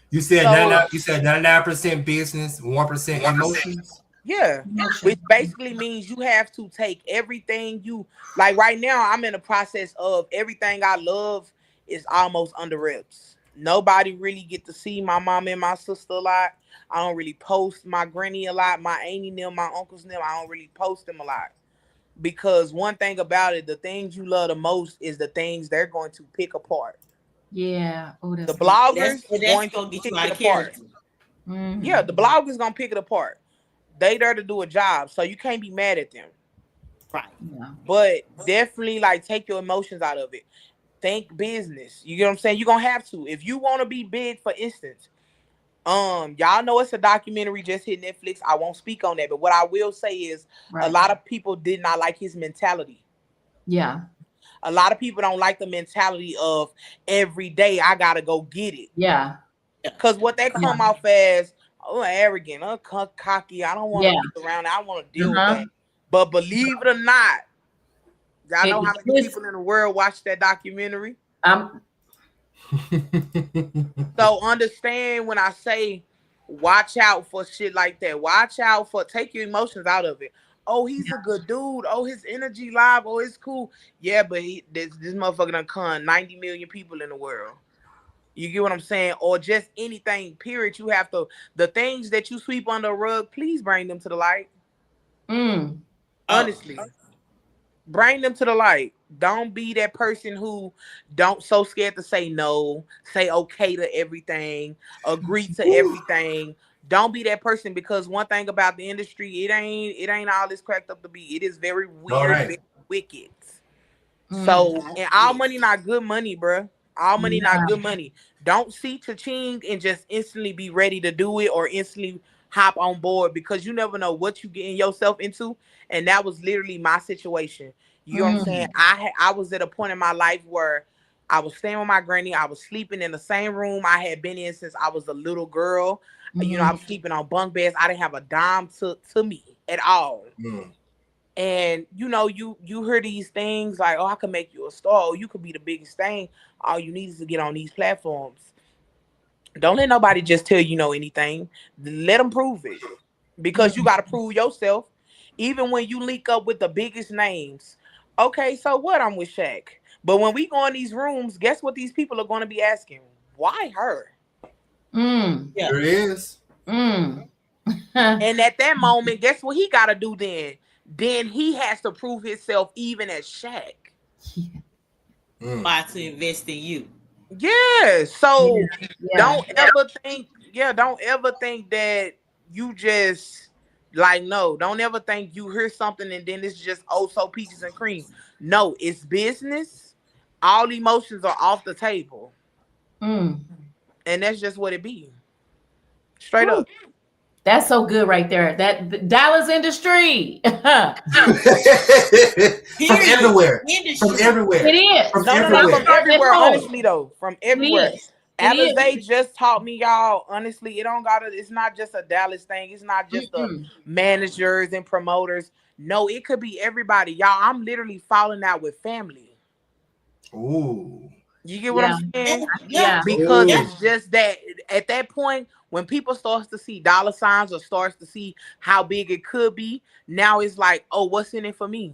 You said 99% business, 1% emotions. Yeah, which basically means you have to take everything you like. Right now, I'm in the process of everything I love is almost under wraps. Nobody really get to see my mom and my sister a lot. I don't really post my granny a lot, my auntie and them, my uncles and them. I don't really post them a lot. Because one thing about it, the things you love the most is the things they're going to pick apart. Yeah. Oh, the bloggers going to pick it apart. Yeah, the bloggers going to pick it apart. They there to do a job, so you can't be mad at them. Right. Yeah. But definitely, like, take your emotions out of it. Think business. You get what I'm saying? You're going to have to. If you want to be big, for instance, Y'all know it's a documentary just hit Netflix. I won't speak on that, but what I will say is a lot of people did not like his mentality. Yeah. A lot of people don't like the mentality of every day I gotta go get it. Yeah. Because what they come off as, arrogant, cocky. I don't want to be around it. I want to deal with that. But believe it or not, y'all know how many people in the world watch that documentary? So understand when I say watch out for shit like that. Watch out for, take your emotions out of it. Oh, he's a good dude. Oh, his energy live. Oh, it's cool. Yeah, but this motherfucker done con 90 million people in the world. You get what I'm saying? Or just anything, period. You have to, the things that you sweep under the rug, please bring them to the light. Honestly. Bring them to the light. Don't be that person who don't so scared to say no, say okay to everything, agree to everything. Don't be that person, because one thing about the industry, it ain't all this cracked up to be. It is very weird, very wicked. So, and all money not good money, bruh. All money not good money. Don't see cha-ching and just instantly be ready to do it or instantly hop on board, because you never know what you getting yourself into. And that was literally my situation. You know what I'm saying? I was at a point in my life where I was staying with my granny. I was sleeping in the same room I had been in since I was a little girl. You know, I was sleeping on bunk beds. I didn't have a dime to me at all. And you know, you hear these things like, oh, I can make you a star. Oh, you could be the biggest thing. All you need is to get on these platforms. Don't let nobody just tell you know anything. Let them prove it, because you got to prove yourself. Even when you link up with the biggest names. Okay, so what? I'm with Shaq. But when we go in these rooms, guess what these people are going to be asking? Why her? There it is. And at that moment, guess what he got to do then? Then he has to prove himself even as Shaq. Why to invest in you? Yeah. So don't ever think that you just like, no, don't ever think you hear something and then it's just so peaches and cream. No, it's business. All emotions are off the table. And that's just what it be. Straight up. That's so good right there. That the Dallas industry. From everywhere. From everywhere. It is. From From everywhere, honestly though. From everywhere. Alizé just taught me, y'all, honestly, it's not just a Dallas thing. It's not just the managers and promoters. No, it could be everybody. Y'all, I'm literally falling out with family. Ooh. You get what I'm saying? Yeah. Because it's just that at that point, when people starts to see dollar signs or starts to see how big it could be, now it's like, oh, what's in it for me?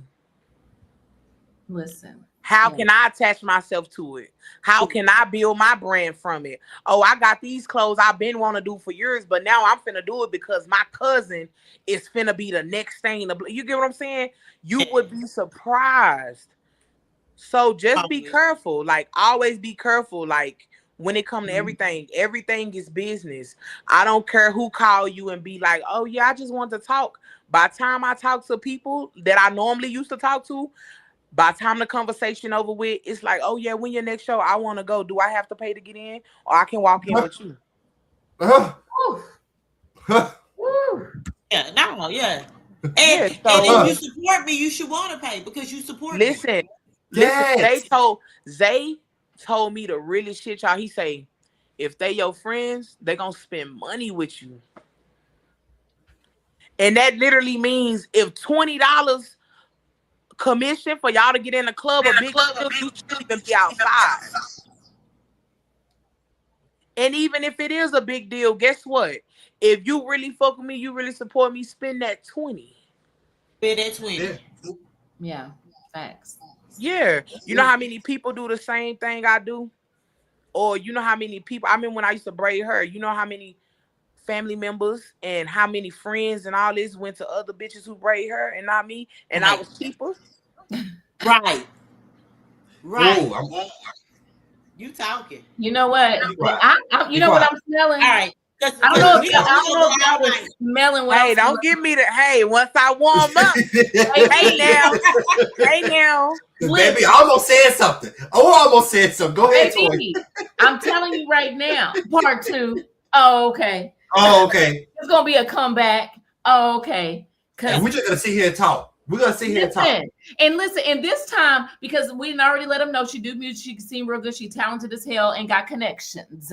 Listen. How can I attach myself to it? How can I build my brand from it? Oh, I got these clothes I've been wanting to do for years, but now I'm finna do it because my cousin is finna be the next thing. You get what I'm saying? You would be surprised. So just be careful. Like, always be careful. Like, when it comes to everything is business. I don't care who call you and be like, oh yeah, I just want to talk. By the time I talk to people that I normally used to talk to, by the time the conversation over with, it's like, oh yeah, when your next show, I want to go. Do I have to pay to get in, or I can walk in with you? And if you support me, you should want to pay because you support me. Listen, Zay told me the realest shit, y'all. He say, if they your friends, they gonna spend money with you. And that literally means if $20 commission for y'all to get in the club, a big deal, you shouldn't even be outside. And even if it is a big deal, guess what? If you really fuck with me, you really support me, spend that 20. Spend that 20. Yeah, facts. Yeah. You know how many people do the same thing I do? Or you know how many people, I mean, when I used to braid her, you know how many family members and how many friends and all this went to other bitches who braid her and not me, and I was cheaper. Right. Ooh, You talking? You know what? You know what I'm smelling? All right. I don't know if y'all was smelling what Hey, don't give me the once I warm up. hey now. Baby, I almost said something. Go ahead, Baby, I'm telling you right now, part 2. Oh, okay. Oh, okay. It's gonna be a comeback. Oh, okay. And we're just gonna sit here and talk. We're gonna sit here and talk. And this time, because we didn't already let them know she do music, she can sing real good, she talented as hell and got connections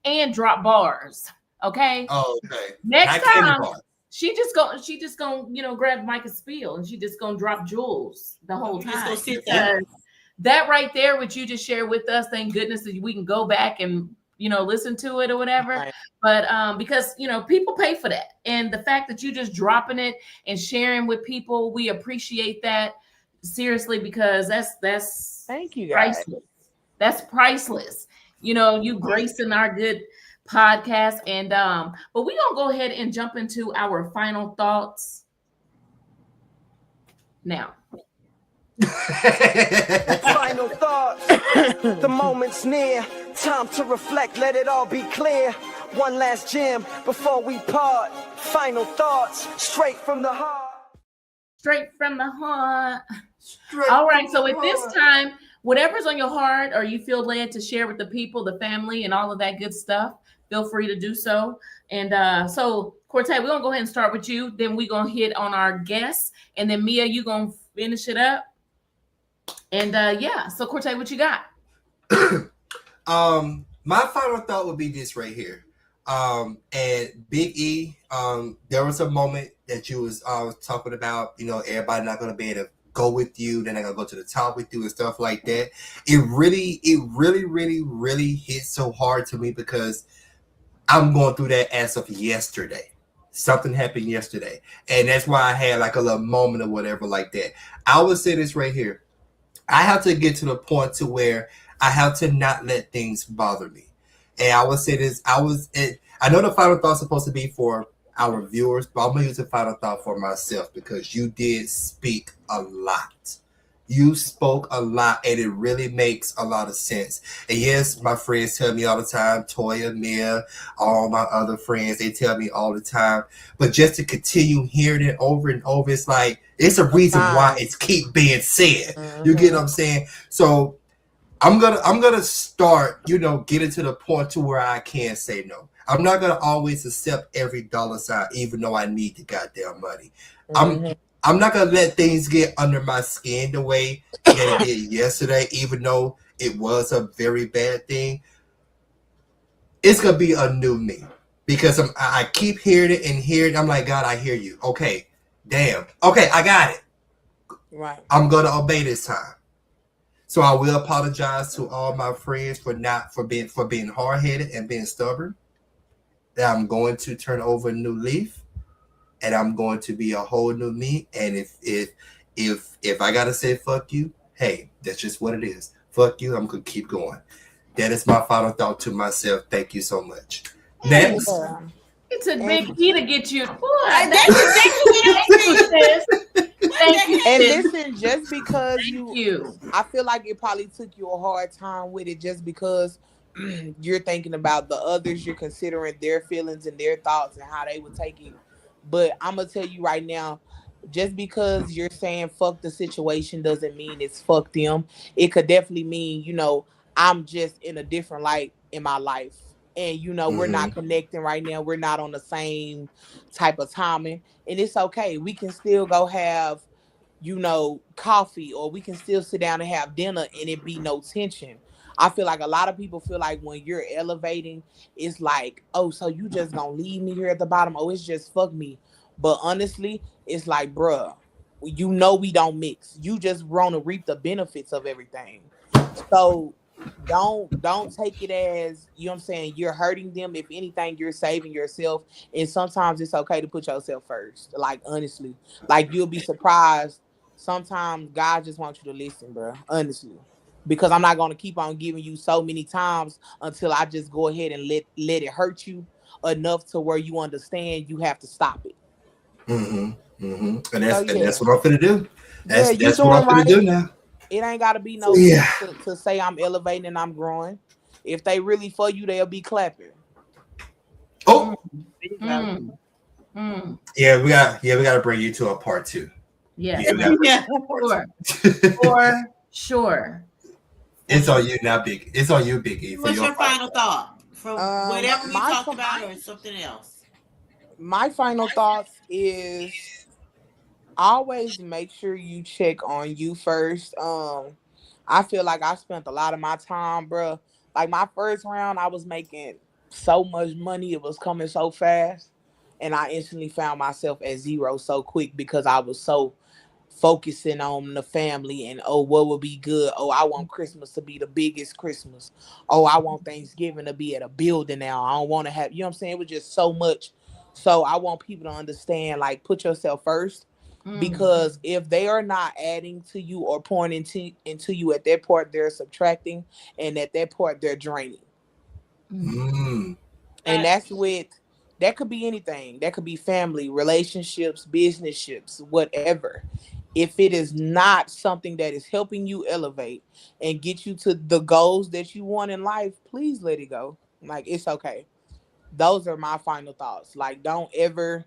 and drop bars. Okay. Oh, okay. Next time, she just gonna grab Mike and spiel, and she just gonna drop jewels the whole time. That right there, what you just shared with us, thank goodness that we can go back and listen to it or whatever. Right. But because people pay for that, and the fact that you just dropping it and sharing with people, we appreciate that seriously, because that's thank you guys. Priceless. That's priceless. You gracing our good podcast, and but we're gonna go ahead and jump into our final thoughts now. Final thoughts. The moment's near. Time to reflect, let it all be clear. One last gem before we part. Final thoughts, straight from the heart. Straight from the heart. All right, so at this time, whatever's on your heart or you feel led to share with the people, the family, and all of that good stuff, feel free to do so. And so, Cortez, we're going to go ahead and start with you. Then we're going to hit on our guests. And then, Mia, you're going to finish it up. And so Cortez, what you got? My final thought would be this right here. And Big E, there was a moment that you was talking about, everybody not going to be able to go with you, then they're going to go to the top with you and stuff like that. It really, really hit so hard to me, because I'm going through that as of yesterday. Something happened yesterday. And that's why I had like a little moment or whatever like that. I would say this right here. I have to get to the point to where I have to not let things bother me. And I would say this, I know the final thought is supposed to be for our viewers, but I'm going to use the final thought for myself, because you did speak a lot. You spoke a lot, and it really makes a lot of sense. And yes, my friends tell me all the time, Toya, Mia, all my other friends, they tell me all the time. But just to continue hearing it over and over, it's like, it's a reason why it's keep being said. Mm-hmm. You get what I'm saying? So I'm gonna start, getting to the point to where I can say no. I'm not gonna always accept every dollar sign, even though I need the goddamn money. Mm-hmm. I'm not gonna let things get under my skin the way that it did yesterday, even though it was a very bad thing. It's gonna be a new me, because I keep hearing it and hearing. I'm like, God, I hear you. Okay, damn. Okay, I got it. Right. I'm gonna obey this time. So I will apologize to all my friends for being hard-headed and being stubborn. That I'm going to turn over a new leaf. And I'm going to be a whole new me. And if I gotta say fuck you, hey, that's just what it is. Fuck you. I'm gonna keep going. That is my final thought to myself. Thank you so much. Next, it's a big key to get you. And listen, just because I feel like it probably took you a hard time with it, just because you're thinking about the others, you're considering their feelings and their thoughts and how they would take it. But I'm going to tell you right now, just because you're saying fuck the situation doesn't mean it's fuck them. It could definitely mean, I'm just in a different light in my life. And, we're not connecting right now. We're not on the same type of timing. And it's okay. We can still go have, coffee, or we can still sit down and have dinner and it be no tension. I feel like a lot of people feel like when you're elevating, it's like, oh, so you just gonna leave me here at the bottom? Oh, it's just fuck me. But honestly, it's like, bruh, we don't mix. You just want to reap the benefits of everything. So don't take it as, you're hurting them. If anything, you're saving yourself. And sometimes it's okay to put yourself first. Like, honestly, like, you'll be surprised. Sometimes God just wants you to listen, bruh. Honestly. Because I'm not going to keep on giving you so many times until I just go ahead and let it hurt you enough to where you understand you have to stop it. Mm-hmm. Mm-hmm. And that's what I'm going to do. That's what I'm going to do now. It ain't got to be no to say I'm elevating and I'm growing. If they really for you, they'll be clapping. Oh. Yeah, we got to bring you to a part 2. Yeah. For sure. It's on you now, Big. It's on you, Big E. What's your final thought? from whatever we my talked about or something else? my final thoughts is always make sure you check on you first. I feel like I spent a lot of my time, bruh. Like my first round, I was making so much money, it was coming so fast, and I instantly found myself at zero so quick because I was so focusing on the family and oh, what would be good? Oh, I want Christmas to be the biggest Christmas. Oh, I want Thanksgiving to be at a building now. I don't want to have, you know what I'm saying? It was just so much. So I want people to understand, like, put yourself first, because if they are not adding to you or pouring into you at that part, they're subtracting, and at that part they're draining. And that's with, that could be anything. That could be family, relationships, business-ships, whatever. If it is not something that is helping you elevate and get you to the goals that you want in life, please let it go. Like, it's okay. Those are my final thoughts. Like, don't ever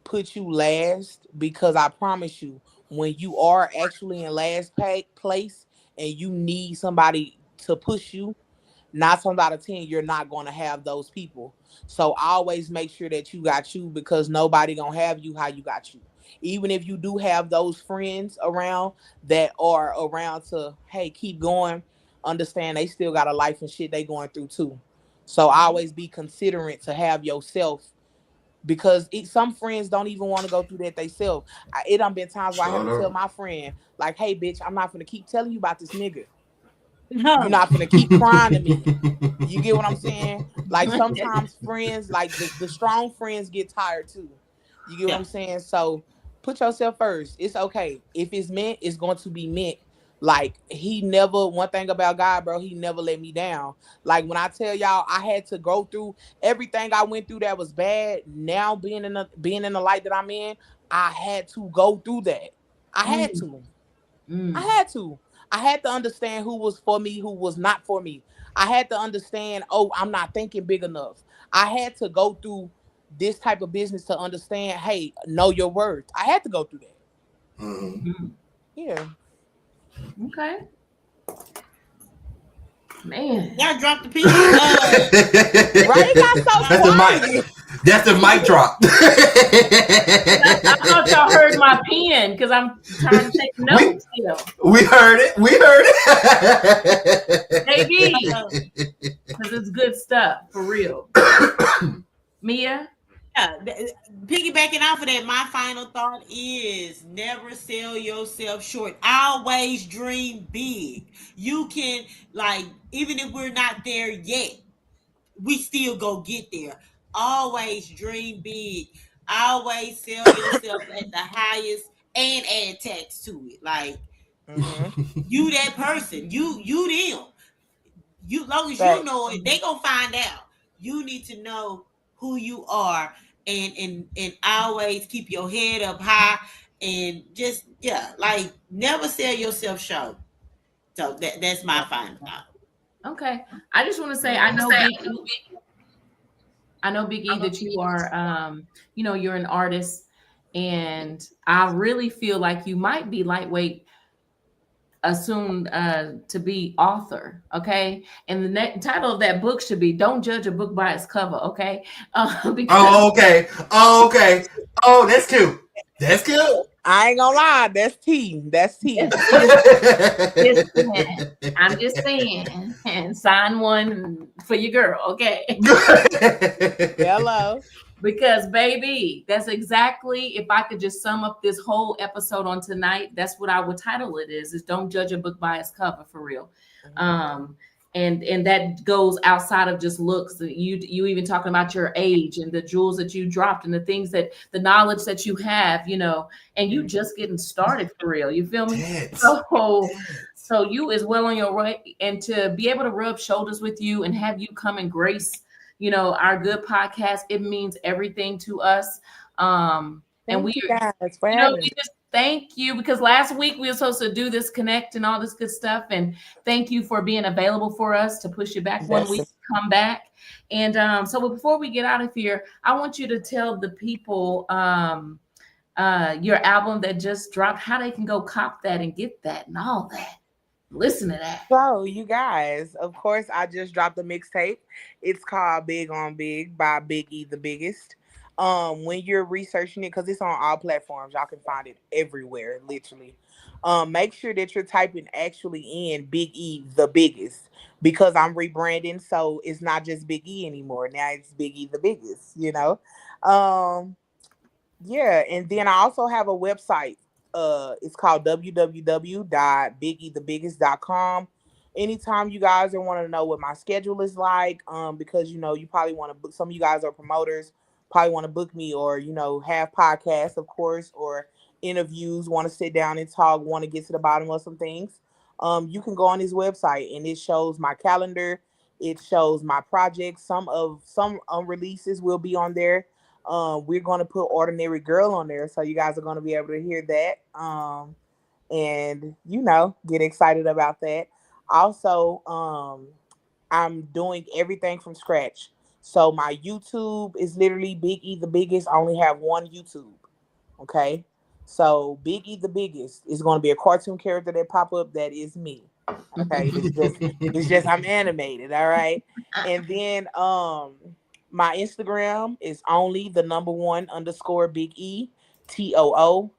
put you last, because I promise you, when you are actually in last place and you need somebody to push you, 9 times out of 10, you're not going to have those people. So always make sure that you got you, because nobody going to have you how you got you. Even if you do have those friends around that are around to, hey, keep going, understand they still got a life and shit they going through too. So always be considerate to have yourself, because some friends don't even want to go through that themselves. It done been times where I have to tell my friend, like, hey, bitch, I'm not going to keep telling you about this nigga. You're not gonna keep crying to me. You get what I'm saying? Like, sometimes friends, like the strong friends, get tired too. You get what I'm saying? So put yourself first. It's okay. If it's meant, it's going to be meant. Like, one thing about God, bro, he never let me down. Like, when I tell y'all I had to go through everything I went through that was bad, now being in the light that I'm in, I had to go through that. I had to. I had to understand who was for me, who was not for me. I had to understand, oh, I'm not thinking big enough. I had to go through this type of business to understand, hey, know your worth. I had to go through that. Yeah. Okay. Man. Y'all dropped the piece. Right? That's the mic. That's the mic drop. I thought y'all heard my pen because I'm trying to take notes here. We heard it. Baby. Because it's good stuff, for real. Mia? Yeah, piggybacking off of that, my final thought is never sell yourself short. Always dream big. You can, like, even if we're not there yet, we still go get there. Always dream big. Always sell yourself at the highest and add tax to it. Like, you that person. You them. You, long as you know it, they gonna find out. You need to know who you are, and always keep your head up high, and just, like, never sell yourself short. So that's my final thought. Okay. I just want to say, I know Big E, that you are you're an artist, and I really feel like you might be lightweight assumed to be author. Okay. And the title of that book should be "Don't Judge a Book by Its Cover." Okay. Okay. Oh, that's cute. That's cute. I ain't gonna lie, that's tea. I'm just saying, and sign one for your girl, okay? Hello. Because, baby, that's exactly, if I could just sum up this whole episode on tonight, that's what I would title it is "Don't Judge a Book by Its Cover," for real. And that goes outside of just looks. You even talking about your age and the jewels that you dropped and the things that, the knowledge that you have, and you just getting started, for real. You feel me? So you is well on your way, and to be able to rub shoulders with you and have you come and grace, our good podcast, it means everything to us. And we guys for having we just thank you, because last week we were supposed to do this connect and all this good stuff. And thank you for being available for us to push you back 1 week, come back. And so before we get out of here, I want you to tell the people your album that just dropped, how they can go cop that and get that and all that. Listen to that. So, you guys, of course, I just dropped a mixtape. It's called Big on Big by Big E the Biggest. When you're researching it, because it's on all platforms, y'all can find it everywhere, literally. Make sure that you're typing actually in Big E the Biggest, because I'm rebranding, so it's not just Big E anymore. Now it's Big E the Biggest, you know. Yeah, and then I also have a website. It's called www.biggethebiggest.com. Anytime you guys want to know what my schedule is like, because you know you probably want to book. Some of you guys are promoters, probably want to book me, or you know have podcasts, of course, or interviews. Want to sit down and talk. Want to get to the bottom of some things. You can go on this website and it shows my calendar. It shows my projects. Some releases will be on there. We're going to put Ordinary Girl on there, so you guys are going to be able to hear that, and you know, get excited about that. Also, I'm doing everything from scratch. So my YouTube is literally Big E the Biggest. I only have one YouTube. Okay, so Big E the Biggest is going to be a cartoon character that pop up. That is me. Okay, it's just I'm animated. All right, and then my Instagram is only the _1_ Big E TOO.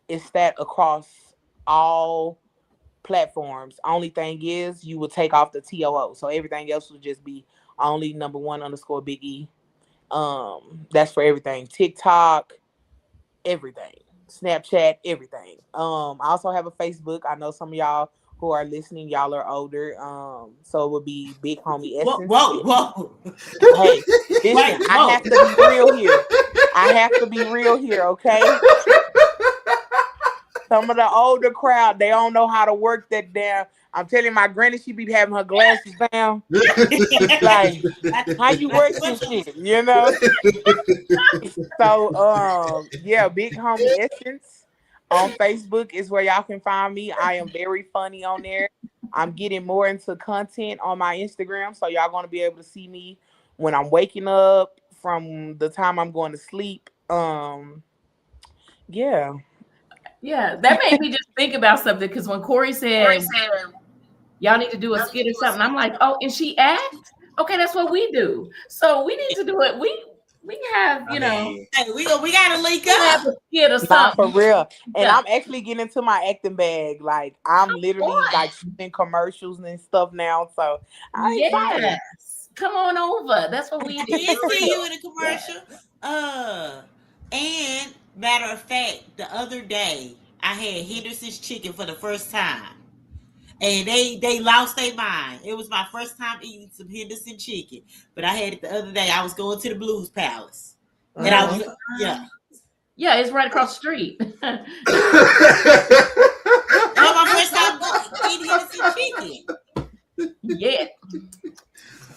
It's that across all platforms. Only thing is you will take off the TOO. So everything else will just be only _1_ Big E. That's for everything. TikTok, everything. Snapchat, everything. I also have a Facebook. I know some of y'all who are listening, y'all are older. So it would be Big Homie Essence. Whoa. Hey, listen, I have to be real here. I have to be real here, okay? Some of the older crowd, they don't know how to work that damn. I'm telling you, my granny, she be having her glasses down. Like, how you work this shit, you know? So, yeah, Big Homie Essence on Facebook is where y'all can find me. I am very funny on there. I'm getting more into content on my Instagram, so y'all gonna be able to see me when I'm waking up, from the time I'm going to sleep. Yeah. Yeah, that made me just think about something, because when Corey said y'all need to do a skit or something, I'm like, oh, and she acts? Okay, that's what we do. So we need to do it. We have, you know, hey, we gotta link up. Have a skit or something. Not for real. And yeah. I'm actually getting into my acting bag. Like I'm literally like shooting commercials and stuff now. So I'm excited. Come on over. That's what we do. Did see you in a commercial. And matter of fact, the other day I had Henderson's chicken for the first time. And they lost their mind. It was my first time eating some Henderson chicken. But I had it the other day. I was going to the Blues Palace. And I was, yeah, it's right across the street. That was my first time eating Henderson chicken. Yeah.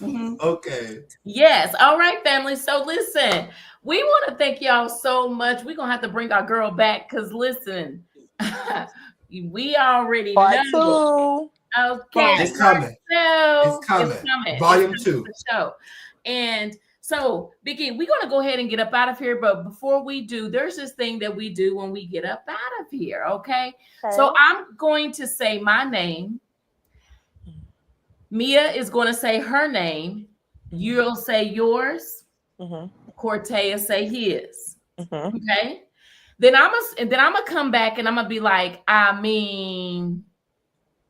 Mm-hmm. Okay. Yes. All right, family. So listen, we want to thank y'all so much. We're going to have to bring our girl back, because listen, we already know. Okay. It's coming. It's coming. Volume 2. Show. And so, Biggie, we're going to go ahead and get up out of here. But before we do, there's this thing that we do when we get up out of here. Okay. So I'm going to say my name. Mia is going to say her name. You'll say yours. Cortea say his. Okay. Then I'm gonna come back and I'm gonna be like, I mean,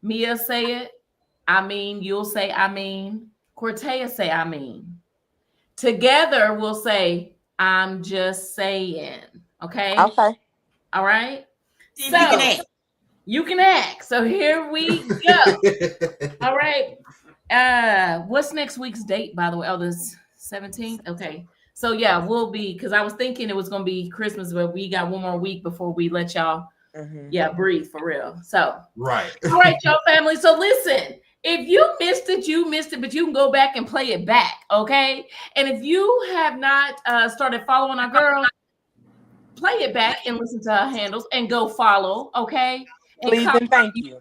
Mia say it. I mean, you'll say I mean. Cortea say I mean. Together we'll say I'm just saying. Okay. Okay. All right. So you can act. So here we go. All right. What's next week's date, by the way? Oh, this 17th. Okay. So yeah, we'll be, because I was thinking it was gonna be Christmas, but we got one more week before we let y'all breathe for real. So right. All right, y'all family. So listen, if you missed it, you missed it, but you can go back and play it back, okay? And if you have not started following our girl, play it back and listen to her handles and go follow, okay? Please and thank you.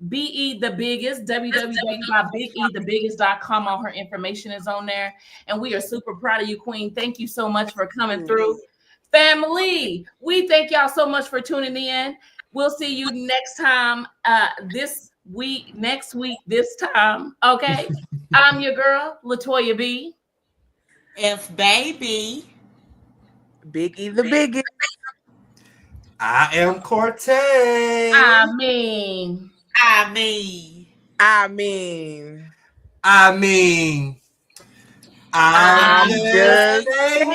BE the Biggest, www.biggethebiggest.com. All her information is on there. And we are super proud of you, Queen. Thank you so much for coming through. Family, we thank y'all so much for tuning in. We'll see you next time. Next week, this time. Okay. I'm your girl, Latoya B. F baby. Biggie the Biggie. I am Cortez. I mean. I'm just saying.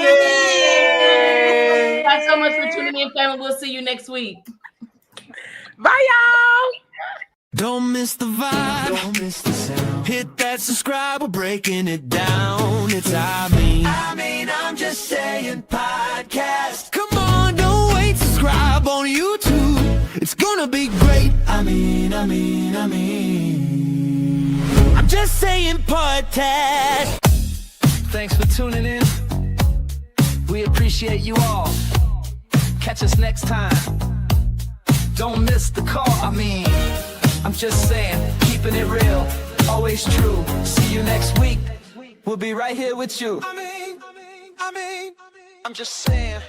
Thanks so much for tuning in, family. We'll see you next week. Bye, y'all. Don't miss the vibe. Don't miss the sound. Hit that subscribe. We're breaking it down. It's I'm just saying podcast. Come on, don't wait. Subscribe on YouTube. It's gonna be great. I'm just saying podcast. Thanks for tuning in. We appreciate you all. Catch us next time. Don't miss the call. I'm just saying, keeping it real, always true. See you next week. We'll be right here with you. I'm just saying.